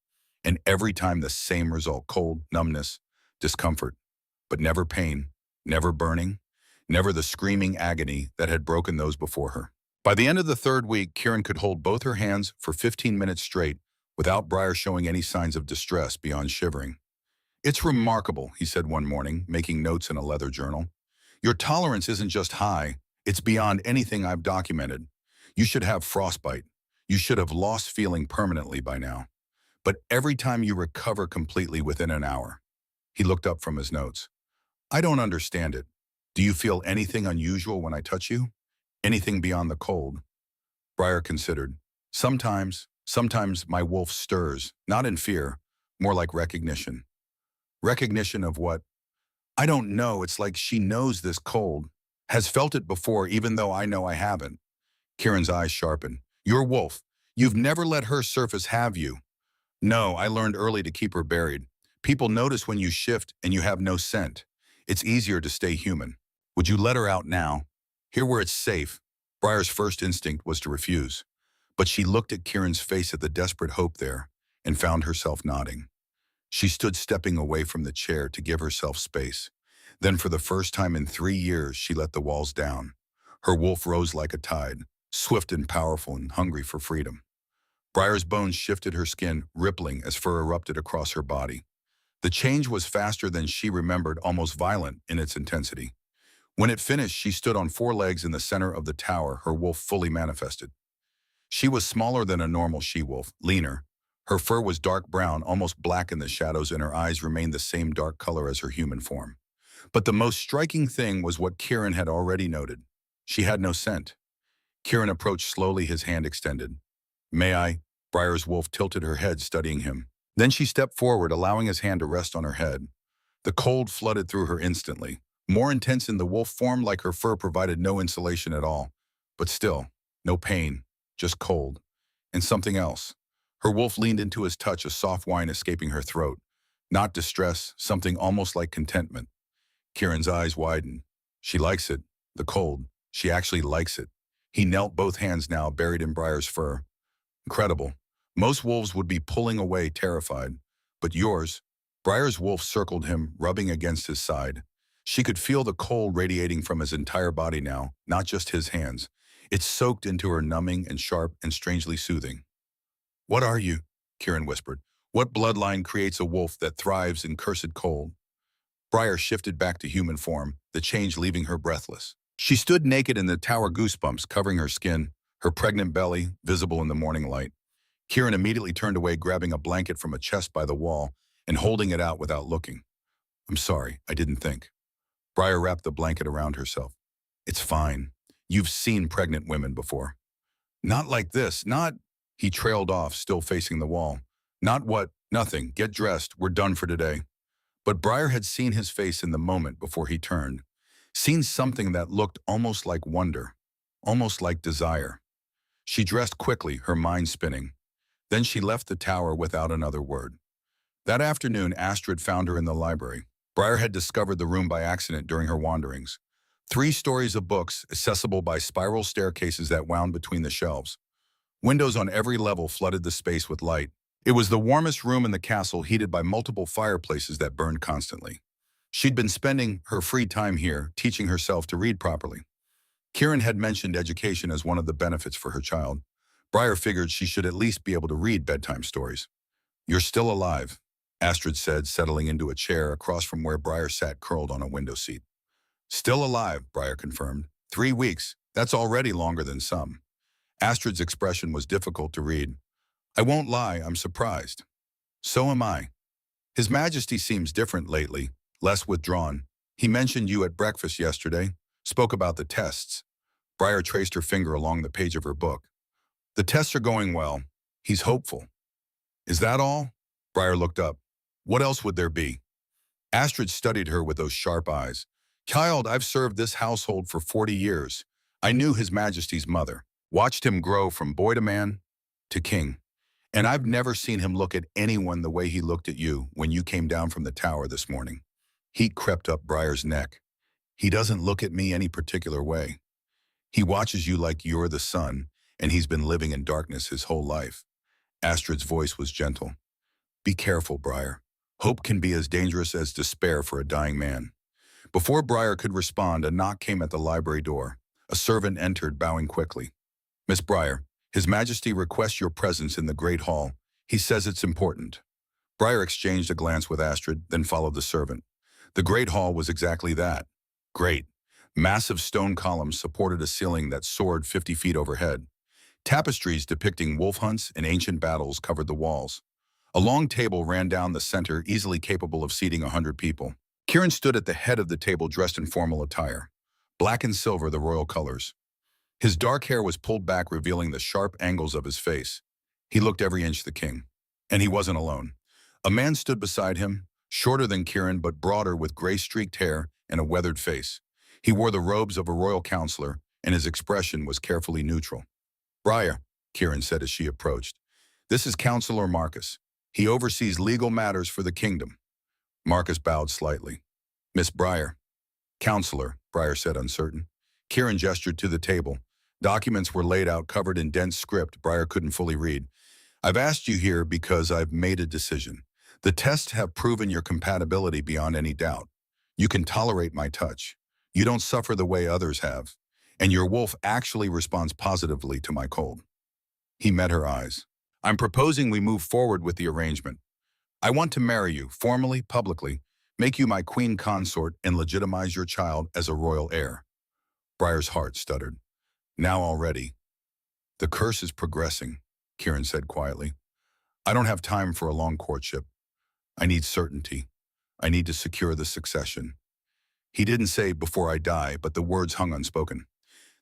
Speaker 1: And every time the same result: cold, numbness, discomfort, but never pain, never burning, never the screaming agony that had broken those before her. By the end of the 3rd week, Kieran could hold both her hands for 15 minutes straight without Briar showing any signs of distress beyond shivering. It's remarkable, he said one morning, making notes in a leather journal. Your tolerance isn't just high, it's beyond anything I've documented. You should have frostbite. You should have lost feeling permanently by now. But every time you recover completely within an hour. He looked up from his notes. I don't understand it. Do you feel anything unusual when I touch you? Anything beyond the cold? Briar considered. Sometimes my wolf stirs, not in fear, more like recognition. Recognition of what? I don't know. It's like she knows this cold, has felt it before even though I know I haven't. Kieran's eyes sharpened. Your wolf. You've never let her surface, have you? No, I learned early to keep her buried. People notice when you shift and you have no scent. It's easier to stay human. Would you let her out now? Here where it's safe. Briar's first instinct was to refuse. But she looked at Kieran's face at the desperate hope there and found herself nodding. She stood, stepping away from the chair to give herself space. Then for the first time in 3 years, she let the walls down. Her wolf rose like a tide, swift and powerful and hungry for freedom. Briar's bones shifted, her skin rippling as fur erupted across her body. The change was faster than she remembered, almost violent in its intensity. When it finished, she stood on four legs in the center of the tower, her wolf fully manifested. She was smaller than a normal she-wolf, leaner. Her fur was dark brown, almost black in the shadows, and her eyes remained the same dark color as her human form. But the most striking thing was what Kieran had already noted. She had no scent. Kieran approached slowly, his hand extended. "May I?" Briar's wolf tilted her head, studying him. Then she stepped forward, allowing his hand to rest on her head. The cold flooded through her instantly. More intense in the wolf form, like her fur provided no insulation at all. But still, no pain, just cold. And something else. Her wolf leaned into his touch, a soft whine escaping her throat. Not distress, something almost like contentment. Kieran's eyes widened. She likes it. The cold. She actually likes it. He knelt, both hands now buried in Briar's fur. Incredible. Most wolves would be pulling away, terrified. But yours. Briar's wolf circled him, rubbing against his side. She could feel the cold radiating from his entire body now, not just his hands. It soaked into her, numbing and sharp and strangely soothing. "What are you?" Kieran whispered. "What bloodline creates a wolf that thrives in cursed cold?" Briar shifted back to human form, the change leaving her breathless. She stood naked in the tower, goosebumps covering her skin, her pregnant belly visible in the morning light. Kieran immediately turned away, grabbing a blanket from a chest by the wall and holding it out without looking. "I'm sorry, I didn't think." Briar wrapped the blanket around herself. "It's fine. You've seen pregnant women before." "Not like this, not—" He trailed off, still facing the wall. "Not what? Nothing. Get dressed. We're done for today." But Briar had seen his face in the moment before he turned. Seen something that looked almost like wonder, almost like desire. She dressed quickly, her mind spinning. Then she left the tower without another word. That afternoon, Astrid found her in the library. Briar had discovered the room by accident during her wanderings. 3 stories of books, accessible by spiral staircases that wound between the shelves. Windows on every level flooded the space with light. It was the warmest room in the castle, heated by multiple fireplaces that burned constantly. She'd been spending her free time here, teaching herself to read properly. Kieran had mentioned education as one of the benefits for her child. Briar figured she should at least be able to read bedtime stories. "You're still alive," Astrid said, settling into a chair across from where Briar sat curled on a window seat. "Still alive," Briar confirmed. 3 weeks. That's already longer than some." Astrid's expression was difficult to read. "I won't lie, I'm surprised." "So am I. His Majesty seems different lately, less withdrawn. He mentioned you at breakfast yesterday, spoke about the tests." Briar traced her finger along the page of her book. "The tests are going well. He's hopeful." "Is that all?" Briar looked up. "What else would there be?" Astrid studied her with those sharp eyes. "Child, I've served this household for 40 years. I knew His Majesty's mother, watched him grow from boy to man to king. And I've never seen him look at anyone the way he looked at you when you came down from the tower this morning." Heat crept up Briar's neck. "He doesn't look at me any particular way. He watches you like you're the sun, and he's been living in darkness his whole life." Astrid's voice was gentle. "Be careful, Briar. Hope can be as dangerous as despair for a dying man." Before Briar could respond, a knock came at the library door. A servant entered, bowing quickly. "Miss Briar, His Majesty requests your presence in the Great Hall. He says it's important." Briar exchanged a glance with Astrid, then followed the servant. The Great Hall was exactly that. Great. Massive stone columns supported a ceiling that soared 50 feet overhead. Tapestries depicting wolf hunts and ancient battles covered the walls. A long table ran down the center, easily capable of seating 100 people. Kieran stood at the head of the table, dressed in formal attire. Black and silver, the royal colors. His dark hair was pulled back, revealing the sharp angles of his face. He looked every inch the king. And he wasn't alone. A man stood beside him, shorter than Kieran but broader, with gray-streaked hair and a weathered face. He wore the robes of a royal counselor, and his expression was carefully neutral. "Briar," Kieran said as she approached. "This is Counselor Marcus. He oversees legal matters for the kingdom." Marcus bowed slightly. "Miss Briar." "Counselor," Briar said, uncertain. Kieran gestured to the table. Documents were laid out, covered in dense script Briar couldn't fully read. "I've asked you here because I've made a decision. The tests have proven your compatibility beyond any doubt. You can tolerate my touch. You don't suffer the way others have. And your wolf actually responds positively to my cold." He met her eyes. "I'm proposing we move forward with the arrangement. I want to marry you, formally, publicly, make you my queen consort, and legitimize your child as a royal heir. Briar's heart stuttered. Now already. The curse is progressing, Kieran said quietly. I don't have time for a long courtship. I need certainty. I need to secure the succession. He didn't say before I die, but the words hung unspoken.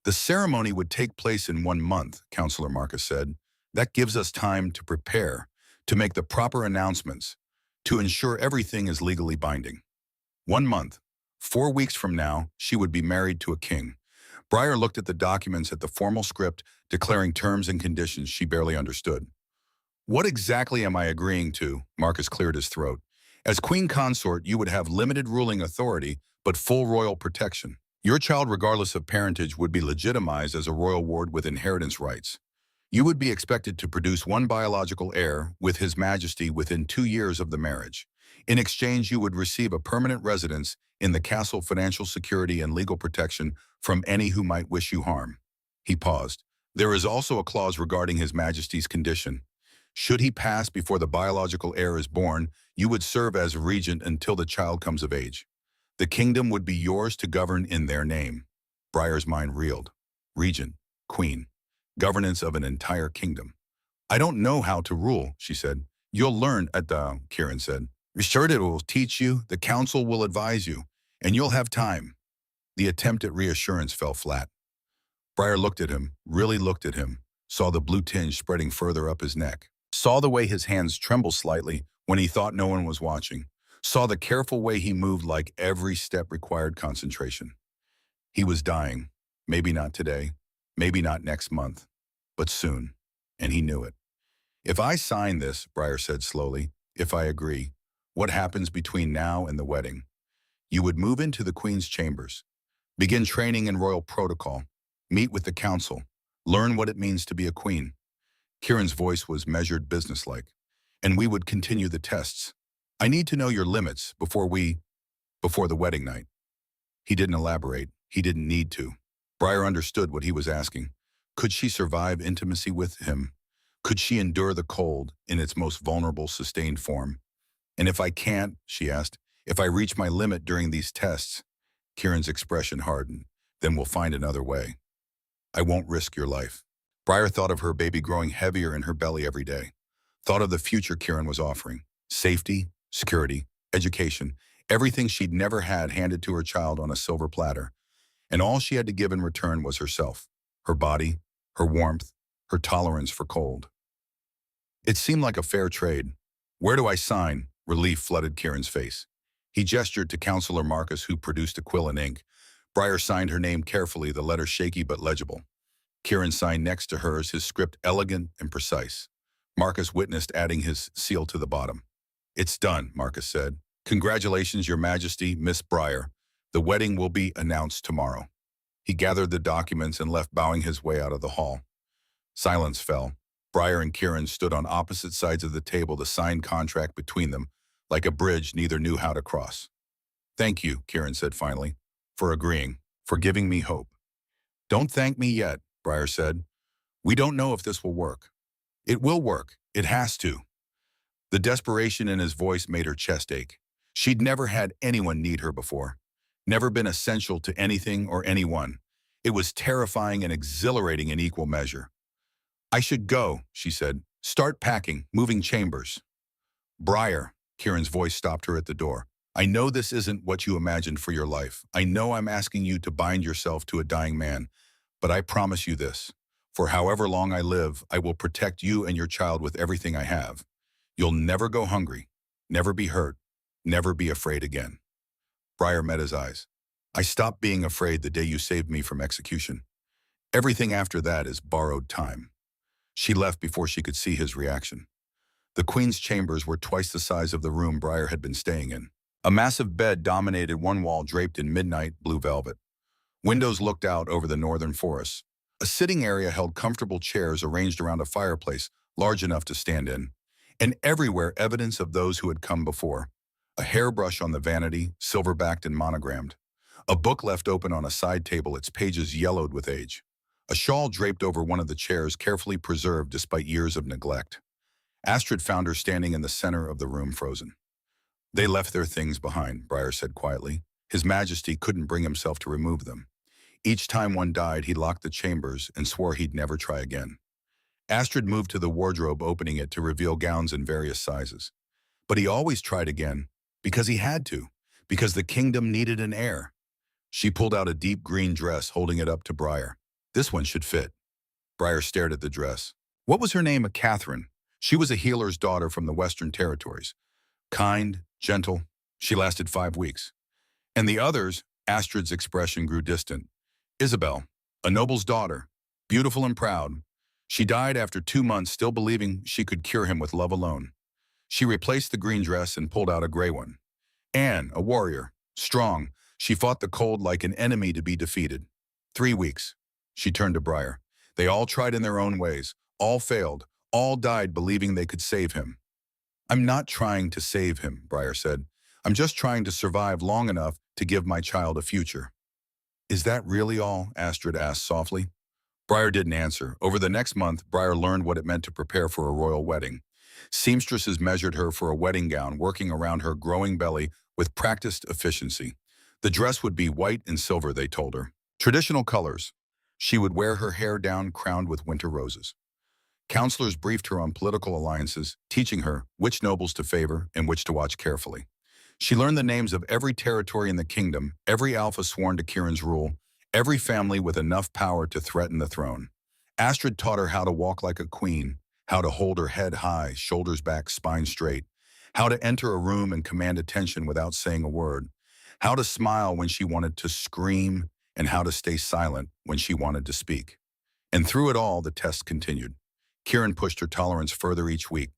Speaker 1: The ceremony would take place in 1 month, Counselor Marcus said. That gives us time to prepare, to make the proper announcements, to ensure everything is legally binding. 1 month. 4 weeks from now, she would be married to a king. Briar looked at the documents at the formal script declaring terms and conditions she barely understood. What exactly am I agreeing to? Marcus cleared his throat. As queen consort, you would have limited ruling authority, but full royal protection. Your child, regardless of parentage, would be legitimized as a royal ward with inheritance rights. You would be expected to produce one biological heir with His Majesty within 2 years of the marriage. In exchange, you would receive a permanent residence in the castle, financial security, and legal protection from any who might wish you harm. He paused. There is also a clause regarding His Majesty's condition. Should he pass before the biological heir is born, you would serve as regent until the child comes of age. The kingdom would be yours to govern in their name. Briar's mind reeled. Regent, queen, governance of an entire kingdom. I don't know how to rule, she said. You'll learn Kieran said. Richard will teach you, the council will advise you, and you'll have time. The attempt at reassurance fell flat. Briar looked at him, really looked at him, saw the blue tinge spreading further up his neck, saw the way his hands trembled slightly when he thought no one was watching, saw the careful way he moved like every step required concentration. He was dying, maybe not today, maybe not next month, but soon, and he knew it. If I sign this, Briar said slowly, if I agree, what happens between now and the wedding? You would move into the Queen's chambers, begin training in royal protocol, meet with the council, learn what it means to be a queen. Kieran's voice was measured, businesslike. And we would continue the tests. I need to know your limits before the wedding night. He didn't elaborate. He didn't need to. Briar understood what he was asking. Could she survive intimacy with him? Could she endure the cold in its most vulnerable, sustained form? And if I can't, she asked, if I reach my limit during these tests, Kieran's expression hardened, then we'll find another way. I won't risk your life. Briar thought of her baby growing heavier in her belly every day, thought of the future Kieran was offering, safety, security, education, everything she'd never had handed to her child on a silver platter. And all she had to give in return was herself, her body, her warmth, her tolerance for cold. It seemed like a fair trade. Where do I sign? Relief flooded Kieran's face. He gestured to Counselor Marcus, who produced a quill and ink. Briar signed her name carefully, the letter shaky but legible. Kieran signed next to hers, his script elegant and precise. Marcus witnessed, adding his seal to the bottom. It's done, Marcus said. Congratulations, Your Majesty, Miss Briar. The wedding will be announced tomorrow. He gathered the documents and left, bowing his way out of the hall. Silence fell. Briar and Kieran stood on opposite sides of the table, the signed contract between them, like a bridge neither knew how to cross. Thank you, Kieran said finally, for agreeing, for giving me hope. Don't thank me yet, Briar said. We don't know if this will work. It will work. It has to. The desperation in his voice made her chest ache. She'd never had anyone need her before. Never been essential to anything or anyone. It was terrifying and exhilarating in equal measure. I should go, she said. Start packing, moving chambers. Briar, Kieran's voice stopped her at the door. I know this isn't what you imagined for your life. I know I'm asking you to bind yourself to a dying man. But I promise you this, for however long I live, I will protect you and your child with everything I have. You'll never go hungry, never be hurt, never be afraid again. Briar met his eyes. I stopped being afraid the day you saved me from execution. Everything after that is borrowed time. She left before she could see his reaction. The Queen's chambers were twice the size of the room Briar had been staying in. A massive bed dominated one wall, draped in midnight blue velvet. Windows looked out over the northern forests. A sitting area held comfortable chairs arranged around a fireplace large enough to stand in. And everywhere evidence of those who had come before. A hairbrush on the vanity, silver-backed and monogrammed. A book left open on a side table, its pages yellowed with age. A shawl draped over one of the chairs, carefully preserved despite years of neglect. Astrid found her standing in the center of the room, frozen. They left their things behind, Briar said quietly. His Majesty couldn't bring himself to remove them. Each time one died, he locked the chambers and swore he'd never try again. Astrid moved to the wardrobe, opening it to reveal gowns in various sizes. But he always tried again, because he had to, because the kingdom needed an heir. She pulled out a deep green dress, holding it up to Briar. This one should fit. Briar stared at the dress. What was her name? Catherine. She was a healer's daughter from the Western Territories. Kind, gentle. She lasted 5 weeks. And the others, Astrid's expression grew distant. Isabel, a noble's daughter, beautiful and proud. She died after 2 months, still believing she could cure him with love alone. She replaced the green dress and pulled out a gray one. Anne, a warrior, strong. She fought the cold like an enemy to be defeated. 3 weeks. She turned to Briar. They all tried in their own ways. All failed. All died believing they could save him. I'm not trying to save him, Briar said. I'm just trying to survive long enough to give my child a future. Is that really all? Astrid asked softly. Briar didn't answer. Over the next month, Briar learned what it meant to prepare for a royal wedding. Seamstresses measured her for a wedding gown, working around her growing belly with practiced efficiency. The dress would be white and silver, they told her. Traditional colors. She would wear her hair down, crowned with winter roses. Counselors briefed her on political alliances, teaching her which nobles to favor and which to watch carefully. She learned the names of every territory in the kingdom, every alpha sworn to Kieran's rule, every family with enough power to threaten the throne. Astrid taught her how to walk like a queen, how to hold her head high, shoulders back, spine straight, how to enter a room and command attention without saying a word, how to smile when she wanted to scream, and how to stay silent when she wanted to speak. And through it all, the test continued. Kieran pushed her tolerance further each week.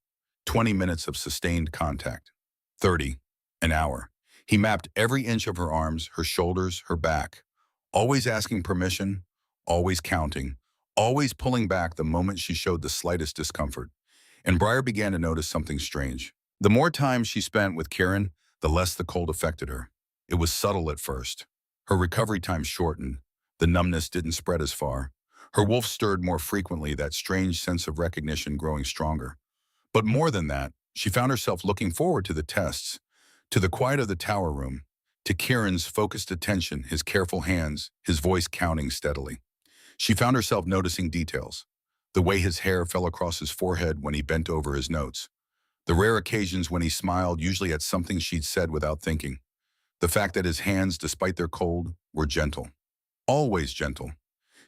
Speaker 1: 20 minutes of sustained contact. 30. An hour. He mapped every inch of her arms, her shoulders, her back. Always asking permission, always counting, always pulling back the moment she showed the slightest discomfort. And Briar began to notice something strange. The more time she spent with Kieran, the less the cold affected her. It was subtle at first. Her recovery time shortened. The numbness didn't spread as far. Her wolf stirred more frequently, that strange sense of recognition growing stronger. But more than that, she found herself looking forward to the tests, to the quiet of the tower room, to Kieran's focused attention, his careful hands, his voice counting steadily. She found herself noticing details. The way his hair fell across his forehead when he bent over his notes. The rare occasions when he smiled, usually at something she'd said without thinking. The fact that his hands, despite their cold, were gentle. Always gentle.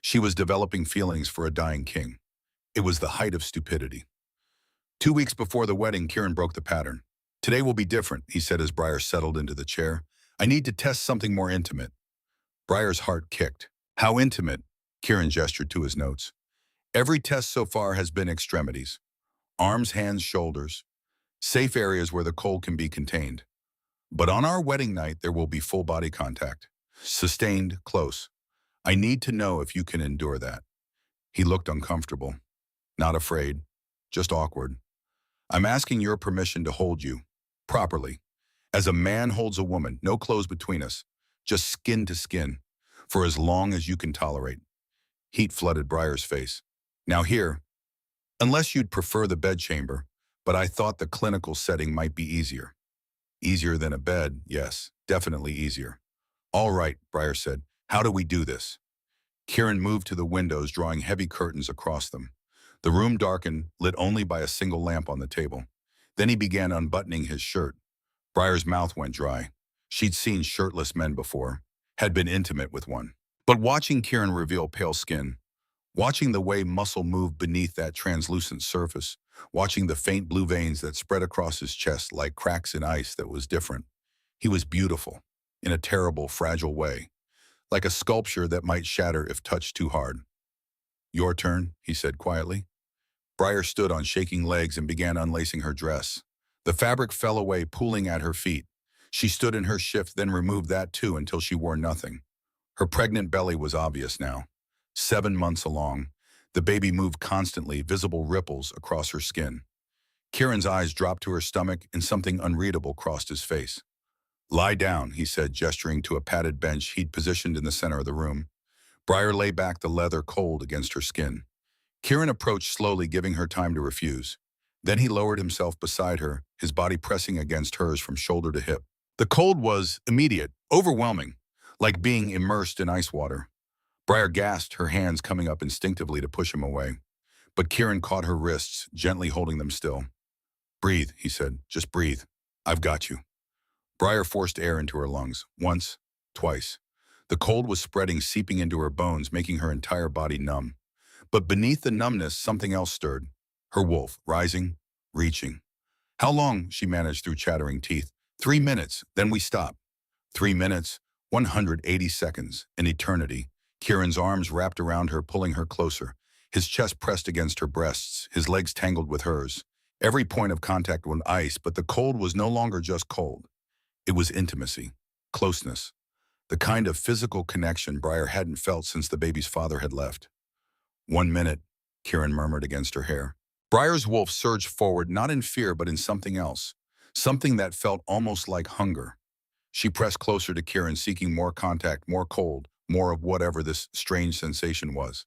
Speaker 1: She was developing feelings for a dying king. It was the height of stupidity. 2 weeks before the wedding, Kieran broke the pattern. Today will be different, he said as Briar settled into the chair. I need to test something more intimate. Briar's heart kicked. How intimate? Kieran gestured to his notes. Every test so far has been extremities. Arms, hands, shoulders. Safe areas where the cold can be contained. But on our wedding night, there will be full body contact. Sustained, close. I need to know if you can endure that. He looked uncomfortable. Not afraid, just awkward. I'm asking your permission to hold you, properly. As a man holds a woman, no clothes between us, just skin to skin, for as long as you can tolerate. Heat flooded Briar's face. Now here, unless you'd prefer the bedchamber, but I thought the clinical setting might be easier. Easier than a bed, yes, definitely easier. All right, Briar said. How do we do this? Kieran moved to the windows, drawing heavy curtains across them. The room darkened, lit only by a single lamp on the table. Then he began unbuttoning his shirt. Briar's mouth went dry. She'd seen shirtless men before, had been intimate with one. But watching Kieran reveal pale skin, watching the way muscle moved beneath that translucent surface, watching the faint blue veins that spread across his chest like cracks in ice that was different. He was beautiful, in a terrible, fragile way, like a sculpture that might shatter if touched too hard. Your turn, he said quietly. Briar stood on shaking legs and began unlacing her dress. The fabric fell away, pooling at her feet. She stood in her shift, then removed that too until she wore nothing. Her pregnant belly was obvious now. 7 months along, the baby moved constantly, visible ripples across her skin. Kieran's eyes dropped to her stomach and something unreadable crossed his face. Lie down, he said, gesturing to a padded bench he'd positioned in the center of the room. Briar lay back, the leather cold against her skin. Kieran approached slowly, giving her time to refuse. Then he lowered himself beside her, his body pressing against hers from shoulder to hip. The cold was immediate, overwhelming, like being immersed in ice water. Briar gasped, her hands coming up instinctively to push him away. But Kieran caught her wrists, gently holding them still. "Breathe," he said. "Just breathe. I've got you." Briar forced air into her lungs, once, twice. The cold was spreading, seeping into her bones, making her entire body numb. But beneath the numbness, something else stirred. Her wolf, rising, reaching. "How long?" she managed through chattering teeth. 3 minutes, then we stop." 3 minutes, 180 seconds, an eternity. Kieran's arms wrapped around her, pulling her closer. His chest pressed against her breasts, his legs tangled with hers. Every point of contact was ice, but the cold was no longer just cold. It was intimacy, closeness, the kind of physical connection Briar hadn't felt since the baby's father had left. 1 minute, Kieran murmured against her hair. Briar's wolf surged forward, not in fear, but in something else, something that felt almost like hunger. She pressed closer to Kieran, seeking more contact, more cold, more of whatever this strange sensation was.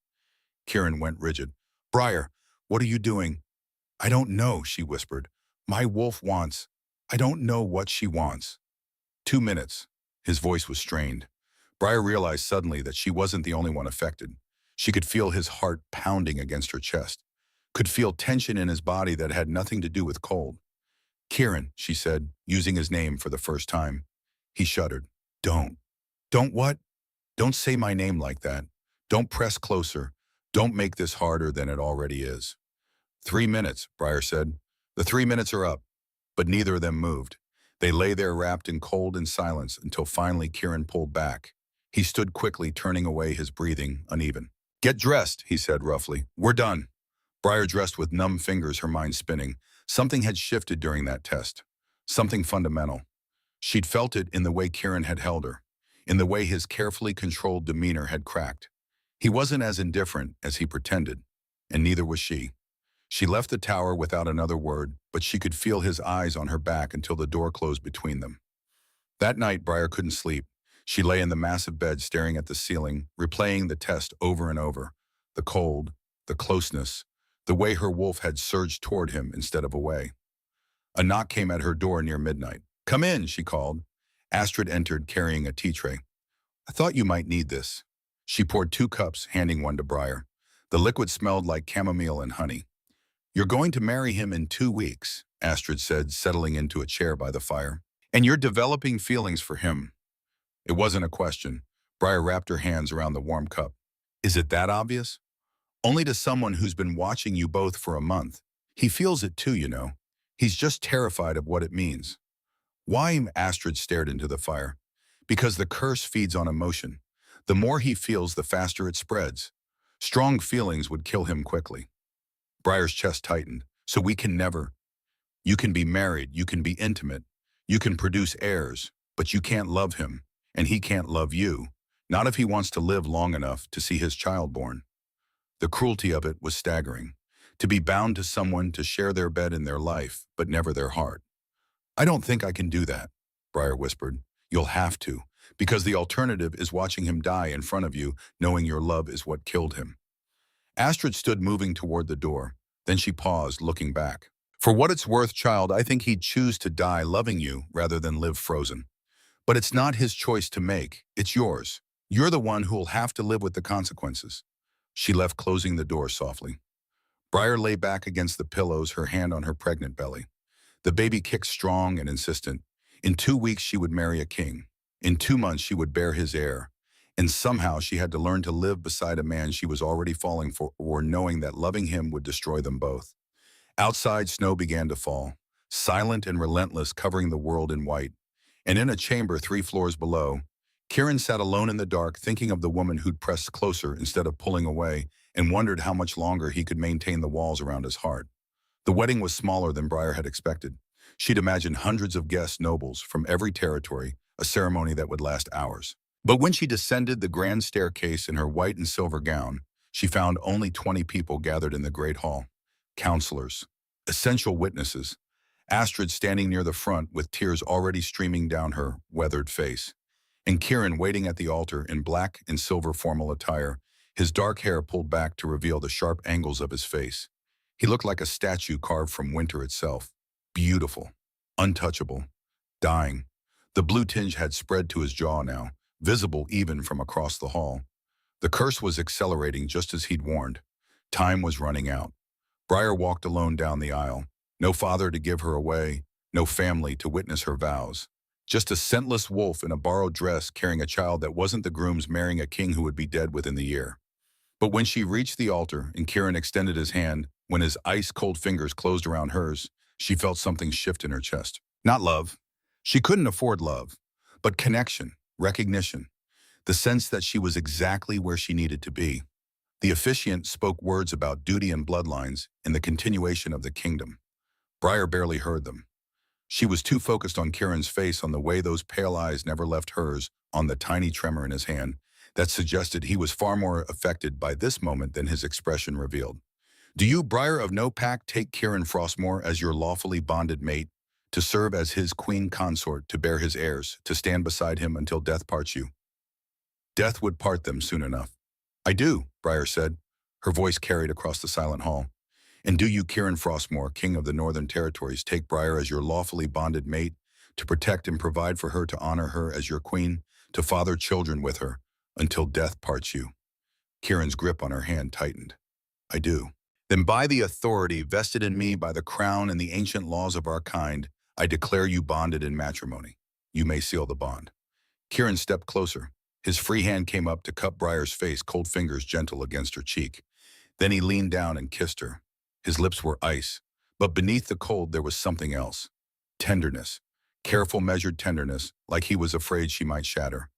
Speaker 1: Kieran went rigid. "Briar, what are you doing?" "I don't know," she whispered. "My wolf wants. I don't know what she wants." 2 minutes. His voice was strained. Briar realized suddenly that she wasn't the only one affected. She could feel his heart pounding against her chest, could feel tension in his body that had nothing to do with cold. "Kieran," she said, using his name for the first time. He shuddered. "Don't. Don't what? Don't say my name like that. Don't press closer. Don't make this harder than it already is." 3 minutes, Briar said. "The 3 minutes are up." But neither of them moved. They lay there wrapped in cold and silence until finally Kieran pulled back. He stood quickly, turning away, his breathing uneven. "Get dressed," he said roughly. "We're done." Briar dressed with numb fingers, her mind spinning. Something had shifted during that test. Something fundamental. She'd felt it in the way Kieran had held her, in the way his carefully controlled demeanor had cracked. He wasn't as indifferent as he pretended, and neither was she. She left the tower without another word, but she could feel his eyes on her back until the door closed between them. That night, Briar couldn't sleep. She lay in the massive bed staring at the ceiling, replaying the test over and over. The cold, the closeness, the way her wolf had surged toward him instead of away. A knock came at her door near midnight. "Come in," she called. Astrid entered, carrying a tea tray. "I thought you might need this." She poured 2 cups, handing one to Briar. The liquid smelled like chamomile and honey. "You're going to marry him in 2 weeks," Astrid said, settling into a chair by the fire. "And you're developing feelings for him." It wasn't a question. Briar wrapped her hands around the warm cup. "Is it that obvious?" "Only to someone who's been watching you both for a month. He feels it too, you know. He's just terrified of what it means." "Why?" Astrid stared into the fire. "Because the curse feeds on emotion. The more he feels, the faster it spreads. Strong feelings would kill him quickly." Briar's chest tightened. "So we can never. You can be married, you can be intimate, you can produce heirs, but you can't love him, and he can't love you, not if he wants to live long enough to see his child born." The cruelty of it was staggering. To be bound to someone, to share their bed and their life, but never their heart. "I don't think I can do that," Briar whispered. "You'll have to, because the alternative is watching him die in front of you, knowing your love is what killed him." Astrid stood, moving toward the door. Then she paused, looking back. "For what it's worth, child, I think he'd choose to die loving you rather than live frozen. But it's not his choice to make. It's yours. You're the one who'll have to live with the consequences." She left, closing the door softly. Briar lay back against the pillows, her hand on her pregnant belly. The baby kicked strong and insistent. In 2 weeks she would marry a king. In 2 months she would bear his heir. And somehow she had to learn to live beside a man she was already falling for, or knowing that loving him would destroy them both. Outside, snow began to fall, silent and relentless, covering the world in white. And in a chamber 3 floors below, Kieran sat alone in the dark, thinking of the woman who'd pressed closer instead of pulling away, and wondered how much longer he could maintain the walls around his heart. The wedding was smaller than Briar had expected. She'd imagined hundreds of guests, nobles from every territory, a ceremony that would last hours. But when she descended the grand staircase in her white and silver gown, she found only 20 people gathered in the great hall. Counselors, essential witnesses, Astrid standing near the front with tears already streaming down her weathered face, and Kieran waiting at the altar in black and silver formal attire, his dark hair pulled back to reveal the sharp angles of his face. He looked like a statue carved from winter itself. Beautiful, untouchable, dying. The blue tinge had spread to his jaw now, visible even from across the hall. The curse was accelerating just as he'd warned. Time was running out. Briar walked alone down the aisle. No father to give her away, no family to witness her vows. Just a scentless wolf in a borrowed dress carrying a child that wasn't the groom's marrying a king who would be dead within the year. But when she reached the altar and Kieran extended his hand, when his ice-cold fingers closed around hers, she felt something shift in her chest. Not love. She couldn't afford love. But connection, recognition, the sense that she was exactly where she needed to be. The officiant spoke words about duty and bloodlines and the continuation of the kingdom. Briar barely heard them. She was too focused on Kieran's face, on the way those pale eyes never left hers, on the tiny tremor in his hand that suggested he was far more affected by this moment than his expression revealed. Do you, Briar of no pact, take Kieran Frostmore as your lawfully bonded mate, to serve as his queen consort, to bear his heirs, to stand beside him until death parts you? Death would part them soon enough. I do, Briar said, her voice carried across the silent hall. And do you, Kieran Frostmore, king of the Northern Territories, take Briar as your lawfully bonded mate, to protect and provide for her, to honor her as your queen, to father children with her, until death parts you? Kieran's grip on her hand tightened. I do. Then by the authority vested in me by the crown and the ancient laws of our kind, I declare you bonded in matrimony. You may seal the bond. Kieran stepped closer. His free hand came up to cup Briar's face, cold fingers gentle against her cheek. Then he leaned down and kissed her. His lips were ice, but beneath the cold there was something else. Tenderness. Careful, measured tenderness, like he was afraid she might shatter.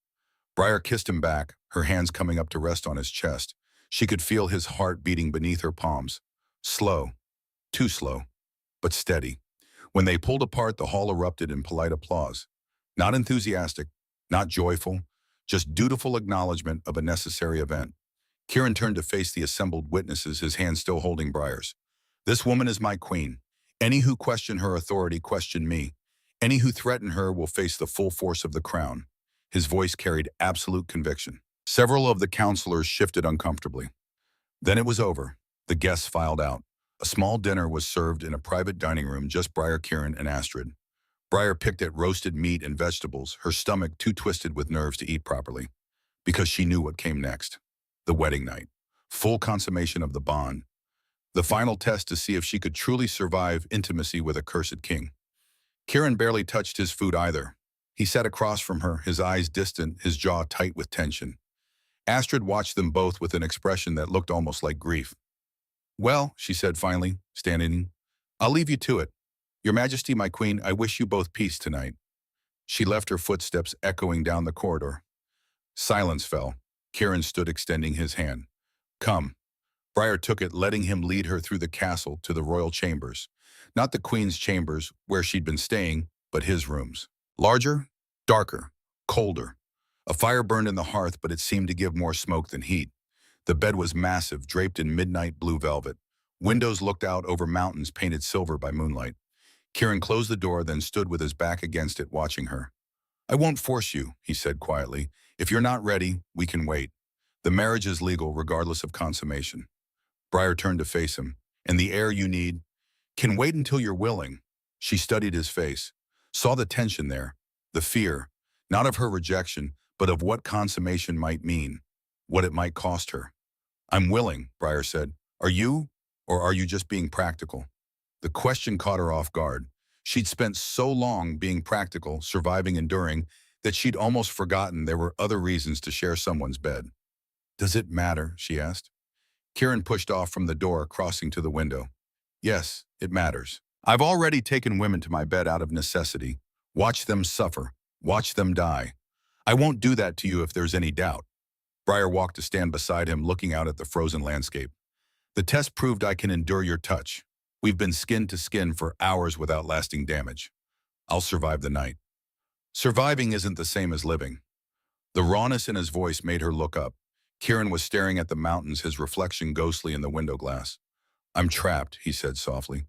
Speaker 1: Briar kissed him back, her hands coming up to rest on his chest. She could feel his heart beating beneath her palms. Slow, too slow, but steady. When they pulled apart, the hall erupted in polite applause. Not enthusiastic, not joyful, just dutiful acknowledgement of a necessary event. Kieran turned to face the assembled witnesses, his hand still holding Briar's. This woman is my queen. Any who question her authority question me. Any who threaten her will face the full force of the crown. His voice carried absolute conviction. Several of the counselors shifted uncomfortably. Then it was over. The guests filed out. A small dinner was served in a private dining room, just Briar, Kieran, and Astrid. Briar picked at roasted meat and vegetables, her stomach too twisted with nerves to eat properly, because she knew what came next. The wedding night. Full consummation of the bond. The final test to see if she could truly survive intimacy with a cursed king. Kieran barely touched his food either. He sat across from her, his eyes distant, his jaw tight with tension. Astrid watched them both with an expression that looked almost like grief. Well, she said finally, standing, I'll leave you to it. Your Majesty, my queen, I wish you both peace tonight. She left, her footsteps echoing down the corridor. Silence fell. Kieran stood extending his hand. Come. Briar took it, letting him lead her through the castle to the royal chambers. Not the queen's chambers, where she'd been staying, but his rooms. Larger, darker, colder. A fire burned in the hearth, but it seemed to give more smoke than heat. The bed was massive, draped in midnight blue velvet. Windows looked out over mountains painted silver by moonlight. Kieran closed the door, then stood with his back against it, watching her. I won't force you, he said quietly. If you're not ready, we can wait. The marriage is legal, regardless of consummation. Briar turned to face him. And the heir you need can wait until you're willing. She studied his face, saw the tension there, the fear, not of her rejection, but of what consummation might mean, what it might cost her. I'm willing, Briar said. Are you, or are you just being practical? The question caught her off guard. She'd spent so long being practical, surviving, enduring, that she'd almost forgotten there were other reasons to share someone's bed. Does it matter? She asked. Kieran pushed off from the door, crossing to the window. Yes, it matters. I've already taken women to my bed out of necessity. Watch them suffer. Watch them die. I won't do that to you if there's any doubt. Briar walked to stand beside him, looking out at the frozen landscape. The test proved I can endure your touch. We've been skin to skin for hours without lasting damage. I'll survive the night. Surviving isn't the same as living. The rawness in his voice made her look up. Kieran was staring at the mountains, his reflection ghostly in the window glass. I'm trapped, he said softly.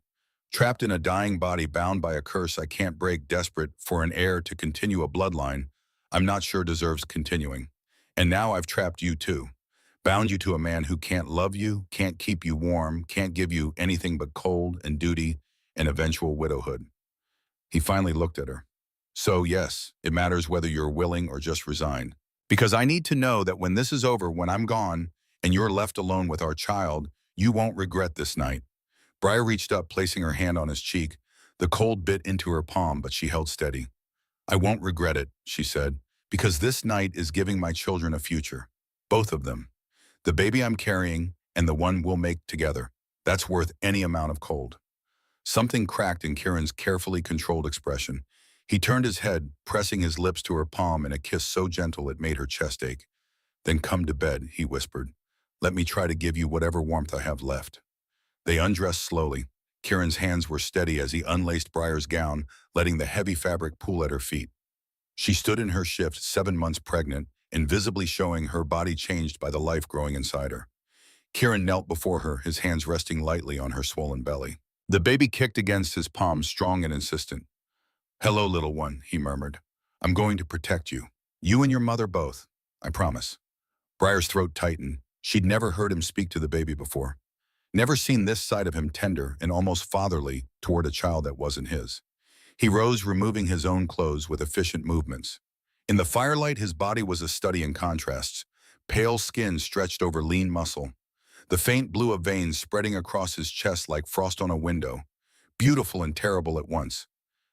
Speaker 1: Trapped in a dying body, bound by a curse I can't break, desperate for an heir to continue a bloodline I'm not sure deserves continuing. And now I've trapped you too. Bound you to a man who can't love you, can't keep you warm, can't give you anything but cold and duty and eventual widowhood. He finally looked at her. So yes, it matters whether you're willing or just resigned. Because I need to know that when this is over, when I'm gone, and you're left alone with our child, you won't regret this night. Briar reached up, placing her hand on his cheek. The cold bit into her palm, but she held steady. I won't regret it, she said, because this night is giving my children a future. Both of them. The baby I'm carrying and the one we'll make together. That's worth any amount of cold. Something cracked in Kieran's carefully controlled expression. He turned his head, pressing his lips to her palm in a kiss so gentle it made her chest ache. Then come to bed, he whispered. Let me try to give you whatever warmth I have left. They undressed slowly. Kieran's hands were steady as he unlaced Briar's gown, letting the heavy fabric pool at her feet. She stood in her shift, 7 months pregnant, invisibly showing her body changed by the life growing inside her. Kieran knelt before her, his hands resting lightly on her swollen belly. The baby kicked against his palm, strong and insistent. Hello, little one, he murmured. I'm going to protect you. You and your mother both. I promise. Briar's throat tightened. She'd never heard him speak to the baby before. Never seen this side of him, tender and almost fatherly toward a child that wasn't his. He rose, removing his own clothes with efficient movements. In the firelight, his body was a study in contrasts. Pale skin stretched over lean muscle. The faint blue of veins spreading across his chest like frost on a window. Beautiful and terrible at once.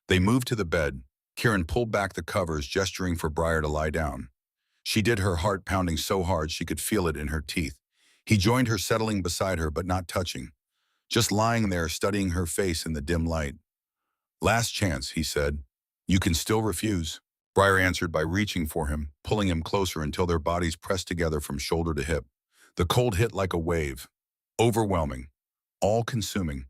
Speaker 1: They moved to the bed. Kieran pulled back the covers, gesturing for Briar to lie down. She did, her heart pounding so hard she could feel it in her teeth. He joined her, settling beside her but not touching. Just lying there, studying her face in the dim light. Last chance, he said. You can still refuse. Briar answered by reaching for him, pulling him closer until their bodies pressed together from shoulder to hip. The cold hit like a wave. Overwhelming. All-consuming.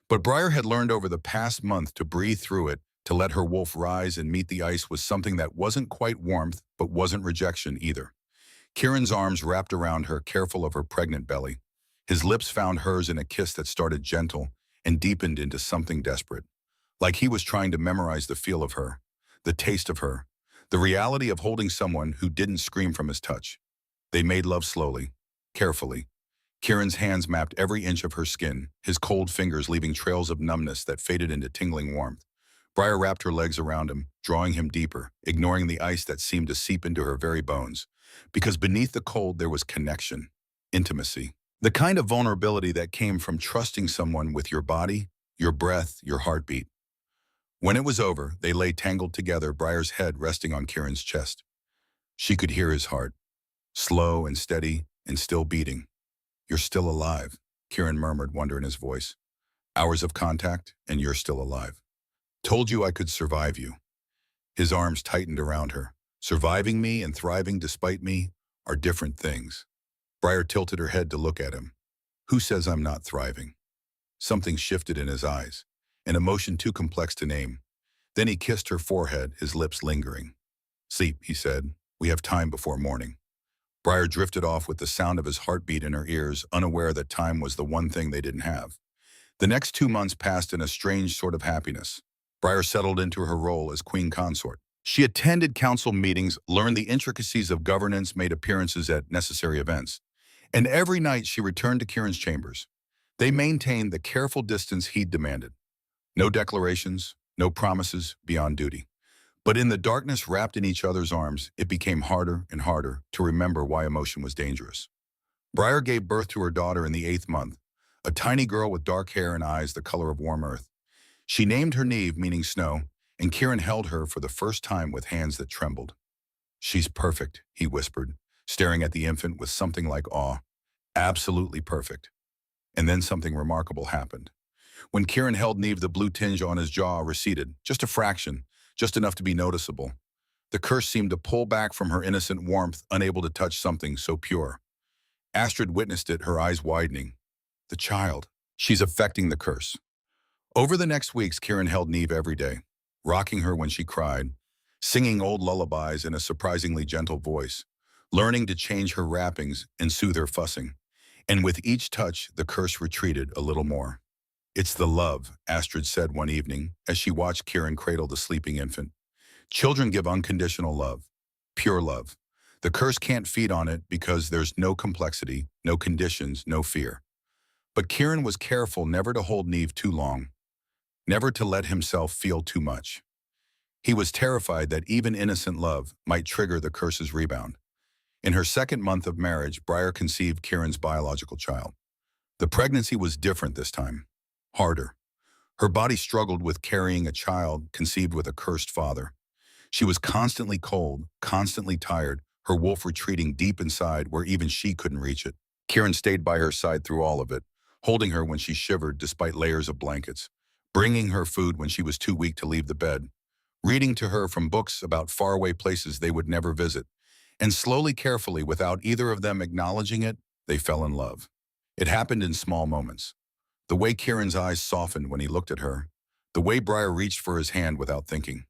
Speaker 1: But Briar had learned over the past month to breathe through it, to let her wolf rise and meet the ice with something that wasn't quite warmth, but wasn't rejection either. Kieran's arms wrapped around her, careful of her pregnant belly. His lips found hers in a kiss that started gentle and deepened into something desperate. Like he was trying to memorize the feel of her, the taste of her, the reality of holding someone who didn't scream from his touch. They made love slowly, carefully. Kieran's hands mapped every inch of her skin, his cold fingers leaving trails of numbness that faded into tingling warmth. Briar wrapped her legs around him, drawing him deeper, ignoring the ice that seemed to seep into her very bones. Because beneath the cold there was connection, intimacy. The kind of vulnerability that came from trusting someone with your body, your breath, your heartbeat. When it was over, they lay tangled together, Briar's head resting on Kieran's chest. She could hear his heart, slow and steady and still beating. You're still alive, Kieran murmured, wonder in his voice. Hours of contact, and you're still alive. Told you I could survive you. His arms tightened around her. Surviving me and thriving despite me are different things. Briar tilted her head to look at him. Who says I'm not thriving? Something shifted in his eyes, an emotion too complex to name. Then he kissed her forehead, his lips lingering. Sleep, he said. We have time before morning. Briar drifted off with the sound of his heartbeat in her ears, unaware that time was the one thing they didn't have. The next 2 months passed in a strange sort of happiness. Briar settled into her role as queen consort. She attended council meetings, learned the intricacies of governance, made appearances at necessary events. And every night she returned to Kieran's chambers. They maintained the careful distance he'd demanded. No declarations, no promises beyond duty. But in the darkness wrapped in each other's arms, it became harder and harder to remember why emotion was dangerous. Briar gave birth to her daughter in the 8th month, a tiny girl with dark hair and eyes the color of warm earth. She named her Neve, meaning snow, and Kieran held her for the first time with hands that trembled. She's perfect, he whispered, staring at the infant with something like awe. Absolutely perfect. And then something remarkable happened. When Kieran held Neve, the blue tinge on his jaw receded, just a fraction, just enough to be noticeable. The curse seemed to pull back from her innocent warmth, unable to touch something so pure. Astrid witnessed it, her eyes widening. The child. She's affecting the curse. Over the next weeks, Kieran held Neve every day, rocking her when she cried, singing old lullabies in a surprisingly gentle voice, learning to change her wrappings and soothe her fussing. And with each touch, the curse retreated a little more. It's the love, Astrid said one evening as she watched Kieran cradle the sleeping infant. Children give unconditional love, pure love. The curse can't feed on it because there's no complexity, no conditions, no fear. But Kieran was careful never to hold Neve too long, never to let himself feel too much. He was terrified that even innocent love might trigger the curse's rebound. In her second month of marriage, Briar conceived Kieran's biological child. The pregnancy was different this time, harder. Her body struggled with carrying a child conceived with a cursed father. She was constantly cold, constantly tired, her wolf retreating deep inside where even she couldn't reach it. Kieran stayed by her side through all of it, holding her when she shivered despite layers of blankets, bringing her food when she was too weak to leave the bed, reading to her from books about faraway places they would never visit, and slowly, carefully, without either of them acknowledging it, they fell in love. It happened in small moments. The way Kieran's eyes softened when he looked at her, the way Briar reached for his hand without thinking,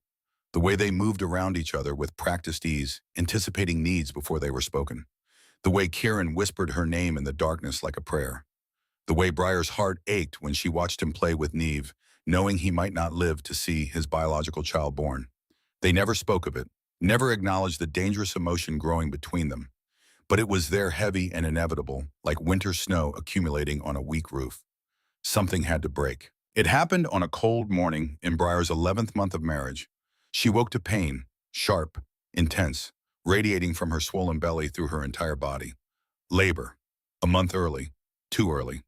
Speaker 1: the way they moved around each other with practiced ease, anticipating needs before they were spoken, the way Kieran whispered her name in the darkness like a prayer, the way Briar's heart ached when she watched him play with Neve, knowing he might not live to see his biological child born. They never spoke of it, never acknowledged the dangerous emotion growing between them, but it was there, heavy and inevitable, like winter snow accumulating on a weak roof. Something had to break. It happened on a cold morning in Briar's 11th month of marriage. She woke to pain, sharp, intense, radiating from her swollen belly through her entire body. Labor. A month early. Too early.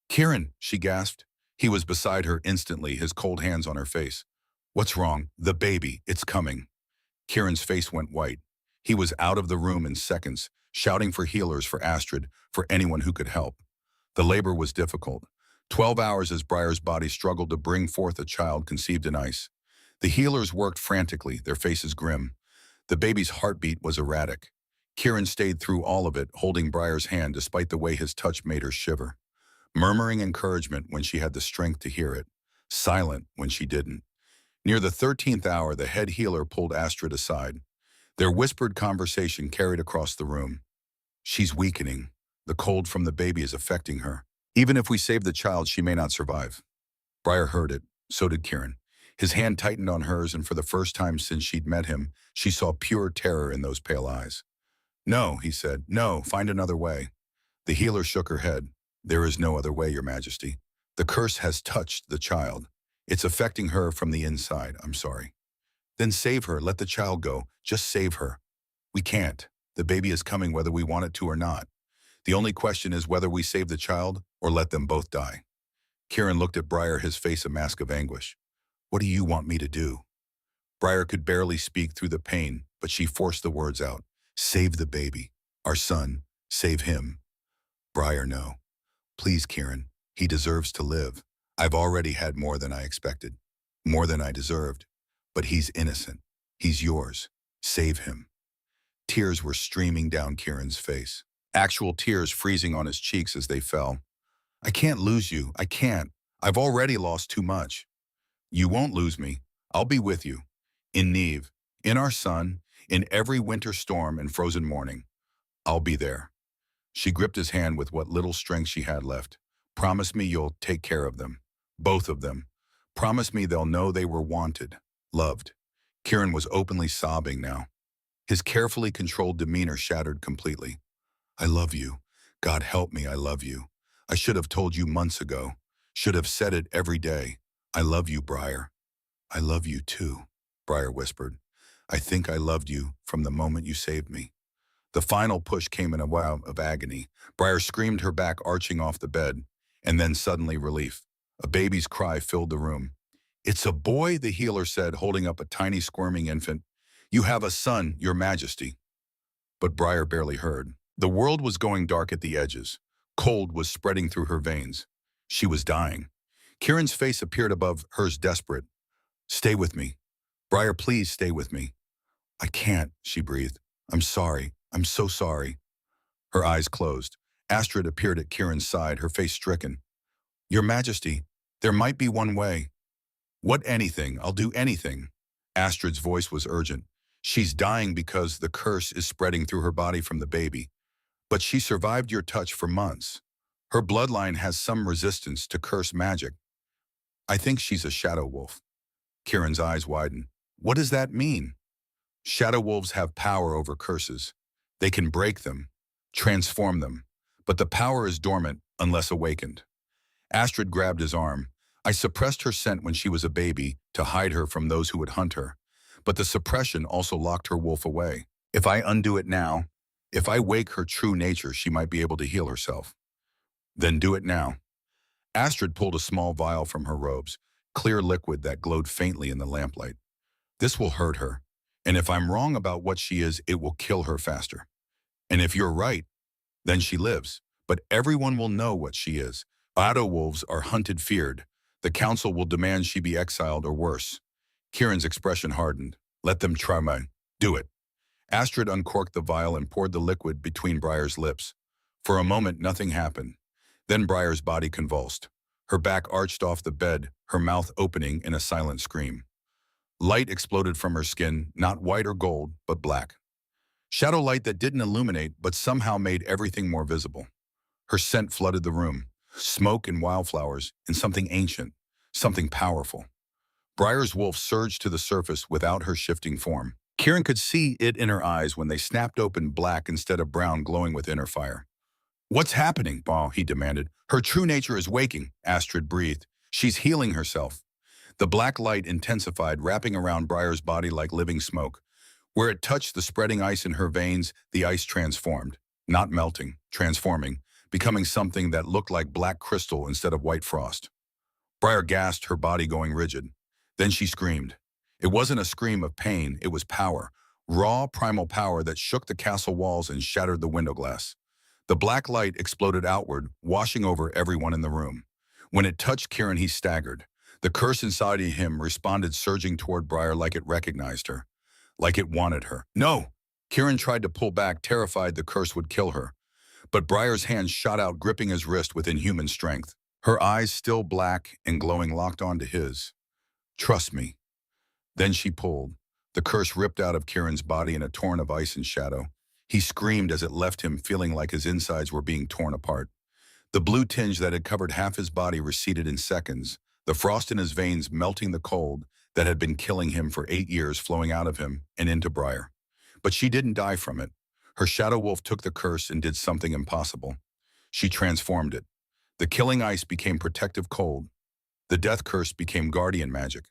Speaker 1: "Kieran," she gasped. He was beside her instantly, his cold hands on her face. "What's wrong?" "The baby. It's coming." Kieran's face went white. He was out of the room in seconds, shouting for healers, for Astrid, for anyone who could help. The labor was difficult. 12 hours as Briar's body struggled to bring forth a child conceived in ice. The healers worked frantically, their faces grim. The baby's heartbeat was erratic. Kieran stayed through all of it, holding Briar's hand despite the way his touch made her shiver, murmuring encouragement when she had the strength to hear it, silent when she didn't. Near the 13th hour, the head healer pulled Astrid aside. Their whispered conversation carried across the room. "She's weakening. The cold from the baby is affecting her. Even if we save the child, she may not survive." Briar heard it. So did Kieran. His hand tightened on hers, and for the first time since she'd met him, she saw pure terror in those pale eyes. "No," he said. "No, find another way." The healer shook her head. "There is no other way, Your Majesty. The curse has touched the child. It's affecting her from the inside. I'm sorry." "Then save her. Let the child go. Just save her." "We can't. The baby is coming whether we want it to or not. The only question is whether we save the child or let them both die." Kieran looked at Briar, his face a mask of anguish. "What do you want me to do?" Briar could barely speak through the pain, but she forced the words out. "Save the baby. Our son. Save him." Briar, no. "Please, Kieran. He deserves to live. I've already had more than I expected. More than I deserved. But he's innocent. He's yours. Save him." Tears were streaming down Kieran's face. Actual tears freezing on his cheeks as they fell. "I can't lose you. I can't. I've already lost too much." "You won't lose me. I'll be with you. In Neve, in our son, in every winter storm and frozen morning. I'll be there." She gripped his hand with what little strength she had left. "Promise me you'll take care of them. Both of them. Promise me they'll know they were wanted, loved." Kieran was openly sobbing now. His carefully controlled demeanor shattered completely. "I love you. God help me, I love you. I should have told you months ago. Should have said it every day. I love you, Briar." "I love you too," Briar whispered. "I think I loved you from the moment you saved me." The final push came in a wail of agony. Briar screamed, her back arching off the bed, and then suddenly relief. A baby's cry filled the room. "It's a boy," the healer said, holding up a tiny squirming infant. "You have a son, Your Majesty." But Briar barely heard. The world was going dark at the edges. Cold was spreading through her veins. She was dying. Kieran's face appeared above hers, desperate. "Stay with me. Briar, please stay with me." "I can't," she breathed. "I'm sorry. I'm so sorry." Her eyes closed. Astrid appeared at Kieran's side, her face stricken. "Your Majesty, there might be one way." "What? Anything. I'll do anything." Astrid's voice was urgent. "She's dying because the curse is spreading through her body from the baby. But she survived your touch for months. Her bloodline has some resistance to curse magic. I think she's a shadow wolf." Kieran's eyes widened. "What does that mean?" "Shadow wolves have power over curses. They can break them, transform them, but the power is dormant unless awakened. Astrid grabbed his arm. I suppressed her scent when she was a baby to hide her from those who would hunt her, but the suppression also locked her wolf away. If I undo it now, if I wake her true nature, she might be able to heal herself. Then do it now. Astrid pulled a small vial from her robes, clear liquid that glowed faintly in the lamplight. This will hurt her, and if I'm wrong about what she is, it will kill her faster. And if you're right, then she lives. But everyone will know what she is. Otto wolves are hunted feared. The council will demand she be exiled or worse. Kieran's expression hardened. Let them try mine. Do it. Astrid uncorked the vial and poured the liquid between Briar's lips. For a moment, nothing happened. Then Briar's body convulsed. Her back arched off the bed, her mouth opening in a silent scream. Light exploded from her skin, not white or gold, but black. Shadow light that didn't illuminate, but somehow made everything more visible. Her scent flooded the room, smoke and wildflowers, and something ancient, something powerful. Briar's wolf surged to the surface without her shifting form. Kieran could see it in her eyes when they snapped open, black instead of brown, glowing with inner fire. What's happening, Paul? He demanded. Her true nature is waking, Astrid breathed. She's healing herself. The black light intensified, wrapping around Briar's body like living smoke. Where it touched the spreading ice in her veins, the ice transformed. Not melting, transforming, becoming something that looked like black crystal instead of white frost. Briar gasped, her body going rigid. Then she screamed. It wasn't a scream of pain, it was power. Raw, primal power that shook the castle walls and shattered the window glass. The black light exploded outward, washing over everyone in the room. When it touched Kieran, he staggered. The curse inside of him responded, surging toward Briar like it recognized her, like it wanted her. No! Kieran tried to pull back, terrified the curse would kill her. But Briar's hand shot out, gripping his wrist with inhuman strength. Her eyes, still black and glowing, locked onto his. Trust me. Then she pulled. The curse ripped out of Kieran's body in a torrent of ice and shadow. He screamed as it left him, feeling like his insides were being torn apart. The blue tinge that had covered half his body receded in seconds, the frost in his veins melting the cold that had been killing him for 8 years flowing out of him and into Briar. But she didn't die from it. Her shadow wolf took the curse and did something impossible. She transformed it. The killing ice became protective cold. The death curse became guardian magic.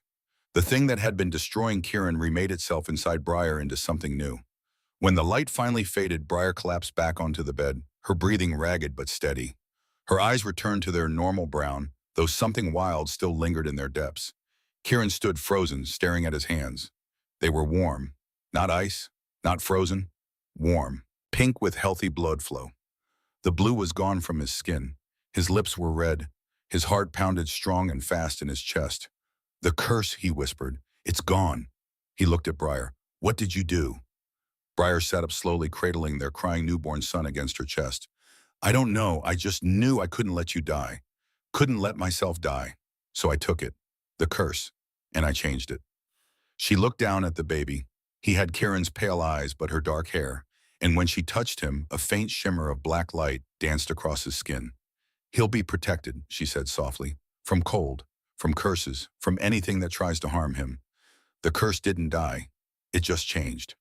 Speaker 1: The thing that had been destroying Kieran remade itself inside Briar into something new. When the light finally faded, Briar collapsed back onto the bed, her breathing ragged but steady. Her eyes returned to their normal brown, though something wild still lingered in their depths. Kieran stood frozen, staring at his hands. They were warm. Not ice, not frozen. Warm, pink with healthy blood flow. The blue was gone from his skin. His lips were red. His heart pounded strong and fast in his chest. The curse, he whispered. It's gone. He looked at Briar. What did you do? Briar sat up slowly, cradling their crying newborn son against her chest. I don't know. I just knew I couldn't let you die. Couldn't let myself die. So I took it, the curse, and I changed it. She looked down at the baby. He had Kieran's pale eyes but her dark hair, and when she touched him, a faint shimmer of black light danced across his skin. He'll be protected, she said softly, from cold, from curses, from anything that tries to harm him. The curse didn't die. It just changed.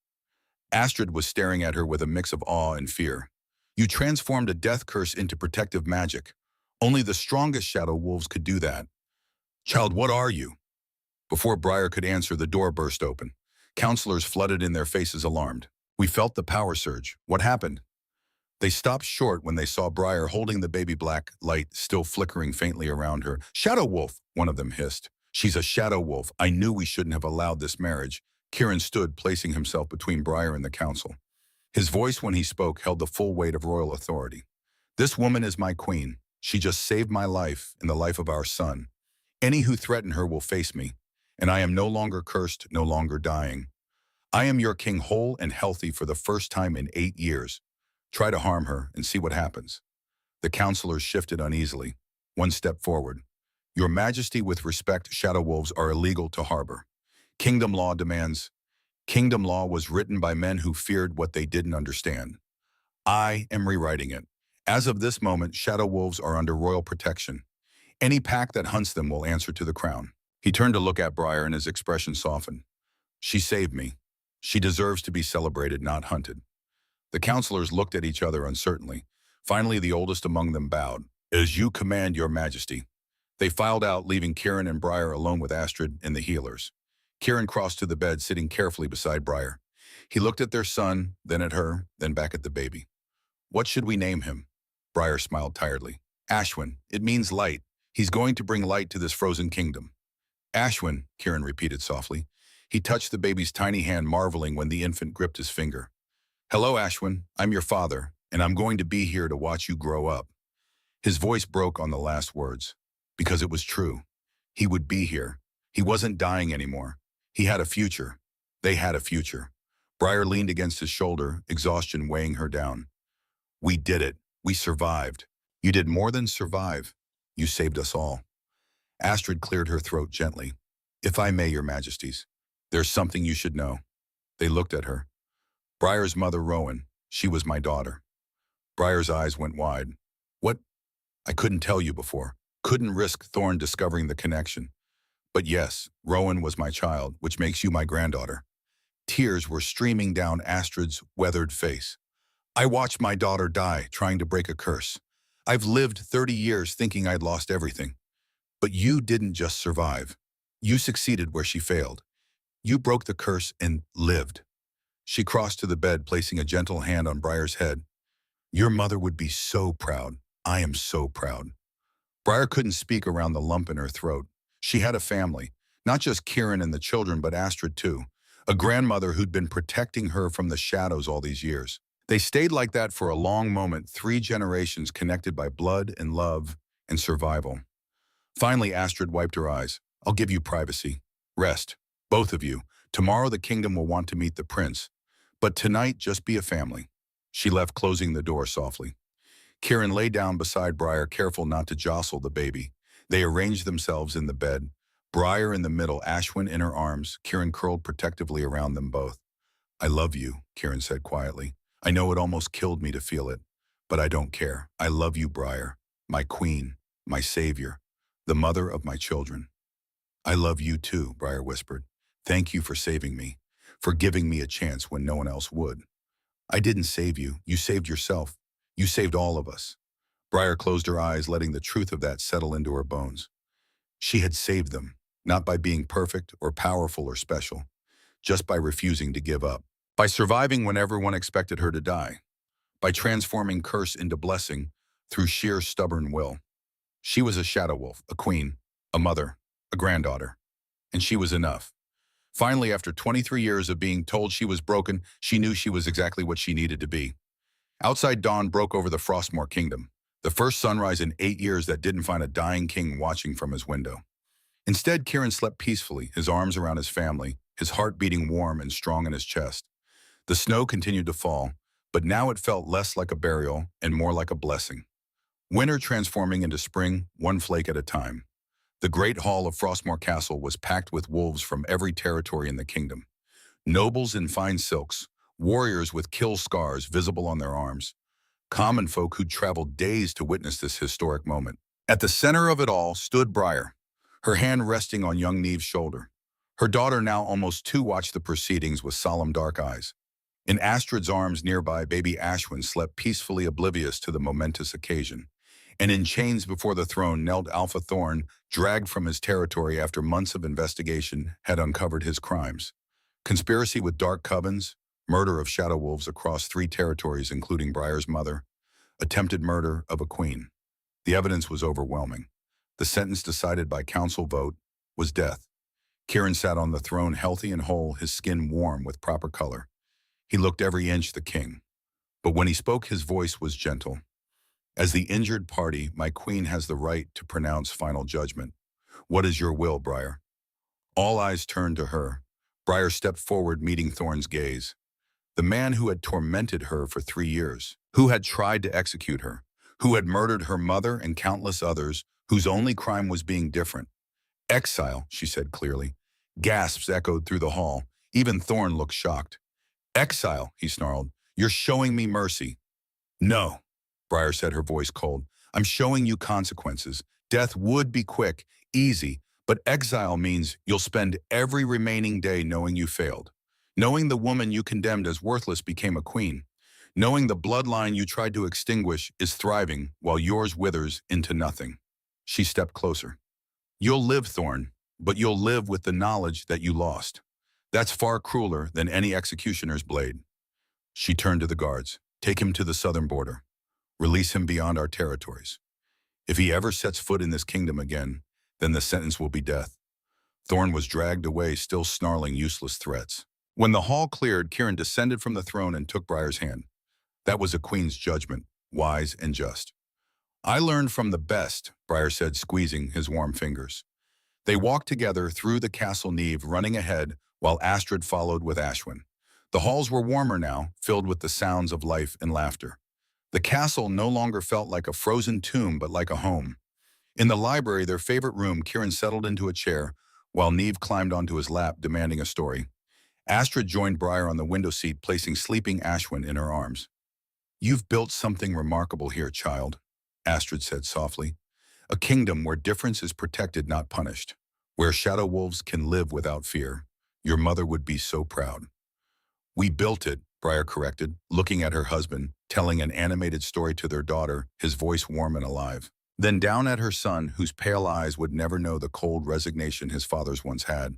Speaker 1: Astrid was staring at her with a mix of awe and fear. You transformed a death curse into protective magic. Only the strongest shadow wolves could do that. Child, what are you? Before Briar could answer, the door burst open. Counselors flooded in, their faces alarmed. We felt the power surge. What happened? They stopped short when they saw Briar holding the baby black light still flickering faintly around her. Shadow wolf, one of them hissed. She's a shadow wolf. I knew we shouldn't have allowed this marriage. Kieran stood, placing himself between Briar and the council. His voice, when he spoke, held the full weight of royal authority. This woman is my queen. She just saved my life and the life of our son. Any who threaten her will face me, and I am no longer cursed, no longer dying. I am your king, whole and healthy for the first time in 8 years. Try to harm her and see what happens. The counselors shifted uneasily. One step forward. Your Majesty, with respect, shadow wolves are illegal to harbor. Kingdom law demands. Kingdom law was written by men who feared what they didn't understand. I am rewriting it. As of this moment, shadow wolves are under royal protection. Any pack that hunts them will answer to the crown. He turned to look at Briar, and his expression softened. She saved me. She deserves to be celebrated, not hunted. The counselors looked at each other uncertainly. Finally, the oldest among them bowed. As you command, your majesty. They filed out, leaving Kieran and Briar alone with Astrid and the healers. Kieran crossed to the bed, sitting carefully beside Briar. He looked at their son, then at her, then back at the baby. What should we name him? Briar smiled tiredly. Ashwin. It means light. He's going to bring light to this frozen kingdom. Ashwin, Kieran repeated softly. He touched the baby's tiny hand, marveling when the infant gripped his finger. Hello, Ashwin. I'm your father, and I'm going to be here to watch you grow up. His voice broke on the last words. Because it was true. He would be here. He wasn't dying anymore. He had a future. They had a future. Briar leaned against his shoulder, exhaustion weighing her down. We did it. We survived. You did more than survive. You saved us all. Astrid cleared her throat gently. If I may, your majesties, there's something you should know. They looked at her. Briar's mother, Rowan, she was my daughter. Briar's eyes went wide. What? I couldn't tell you before. Couldn't risk Thorn discovering the connection. But yes, Rowan was my child, which makes you my granddaughter. Tears were streaming down Astrid's weathered face. I watched my daughter die, trying to break a curse. I've lived 30 years thinking I'd lost everything. But you didn't just survive. You succeeded where she failed. You broke the curse and lived. She crossed to the bed, placing a gentle hand on Briar's head. Your mother would be so proud. I am so proud. Briar couldn't speak around the lump in her throat. She had a family, not just Kieran and the children, but Astrid too, a grandmother who'd been protecting her from the shadows all these years. They stayed like that for a long moment, 3 generations connected by blood and love and survival. Finally, Astrid wiped her eyes. I'll give you privacy. Rest, both of you. Tomorrow the kingdom will want to meet the prince. But tonight, just be a family. She left, closing the door softly. Kieran lay down beside Briar, careful not to jostle the baby. They arranged themselves in the bed. Briar in the middle, Ashwin in her arms, Kieran curled protectively around them both. I love you, Kieran said quietly. I know it almost killed me to feel it, but I don't care. I love you, Briar, my queen, my savior, the mother of my children. I love you too, Briar whispered. Thank you for saving me, for giving me a chance when no one else would. I didn't save you. You saved yourself. You saved all of us. Briar closed her eyes, letting the truth of that settle into her bones. She had saved them, not by being perfect or powerful or special, just by refusing to give up, by surviving when everyone expected her to die, by transforming curse into blessing through sheer stubborn will. She was a shadow wolf, a queen, a mother, a granddaughter, and she was enough. Finally, after 23 years of being told she was broken, she knew she was exactly what she needed to be. Outside, dawn broke over the Frostmore kingdom, the first sunrise in 8 years that didn't find a dying king watching from his window. Instead, Kieran slept peacefully, his arms around his family, his heart beating warm and strong in his chest. The snow continued to fall, but now it felt less like a burial and more like a blessing. Winter transforming into spring, one flake at a time. The great hall of Frostmore Castle was packed with wolves from every territory in the kingdom. Nobles in fine silks, warriors with kill scars visible on their arms, common folk who'd traveled days to witness this historic moment. At the center of it all stood Briar, her hand resting on young Neve's shoulder. Her daughter, now almost 2, watched the proceedings with solemn dark eyes. In Astrid's arms nearby, baby Ashwin slept peacefully, oblivious to the momentous occasion. And in chains before the throne knelt Alpha Thorn, dragged from his territory after months of investigation had uncovered his crimes. Conspiracy with dark covens, murder of shadow wolves across 3 territories including Briar's mother, attempted murder of a queen. The evidence was overwhelming. The sentence, decided by council vote, was death. Kieran sat on the throne, healthy and whole, his skin warm with proper color. He looked every inch the king. But when he spoke, his voice was gentle. As the injured party, my queen has the right to pronounce final judgment. What is your will, Briar? All eyes turned to her. Briar stepped forward, meeting Thorn's gaze. The man who had tormented her for 3 years, who had tried to execute her, who had murdered her mother and countless others, whose only crime was being different. Exile, she said clearly. Gasps echoed through the hall. Even Thorn looked shocked. Exile, he snarled. You're showing me mercy. No, Briar said, her voice cold. I'm showing you consequences. Death would be quick, easy, but exile means you'll spend every remaining day knowing you failed, knowing the woman you condemned as worthless became a queen, knowing the bloodline you tried to extinguish is thriving while yours withers into nothing. She stepped closer. You'll live, Thorn, but you'll live with the knowledge that you lost. That's far crueler than any executioner's blade. She turned to the guards. Take him to the southern border. Release him beyond our territories. If he ever sets foot in this kingdom again, then the sentence will be death. Thorn was dragged away, still snarling useless threats. When the hall cleared, Kieran descended from the throne and took Briar's hand. That was a queen's judgment, wise and just. I learned from the best, Briar said, squeezing his warm fingers. They walked together through the castle nave, running ahead while Astrid followed with Ashwin. The halls were warmer now, filled with the sounds of life and laughter. The castle no longer felt like a frozen tomb, but like a home. In the library, their favorite room, Kieran settled into a chair while Neve climbed onto his lap, demanding a story. Astrid joined Briar on the window seat, placing sleeping Ashwin in her arms. You've built something remarkable here, child, Astrid said softly. A kingdom where difference is protected, not punished. Where shadow wolves can live without fear. Your mother would be so proud. We built it, Briar corrected, looking at her husband, telling an animated story to their daughter, his voice warm and alive. Then down at her son, whose pale eyes would never know the cold resignation his fathers once had.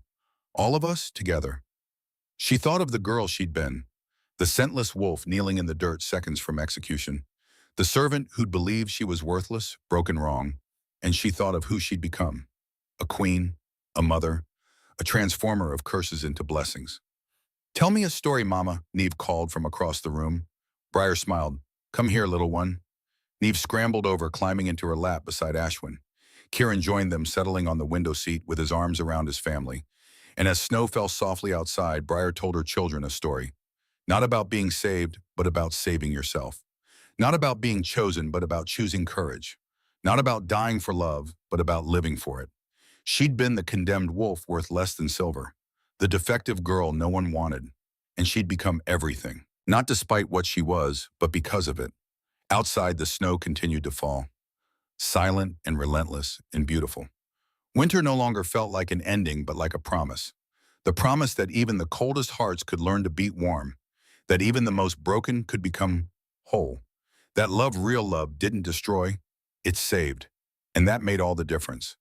Speaker 1: All of us together. She thought of the girl she'd been, the scentless wolf kneeling in the dirt seconds from execution, the servant who'd believed she was worthless, broken wrong, and she thought of who she'd become. A queen, a mother, a transformer of curses into blessings. Tell me a story, Mama, Neve called from across the room. Briar smiled. Come here, little one. Neve scrambled over, climbing into her lap beside Ashwin. Kieran joined them, settling on the window seat with his arms around his family. And as snow fell softly outside, Briar told her children a story. Not about being saved, but about saving yourself. Not about being chosen, but about choosing courage. Not about dying for love, but about living for it. She'd been the condemned wolf worth less than silver, the defective girl no one wanted, and she'd become everything. Not despite what she was, but because of it. Outside, the snow continued to fall, silent and relentless and beautiful. Winter no longer felt like an ending, but like a promise. The promise that even the coldest hearts could learn to beat warm, that even the most broken could become whole. That love, real love, didn't destroy, it saved. And that made all the difference.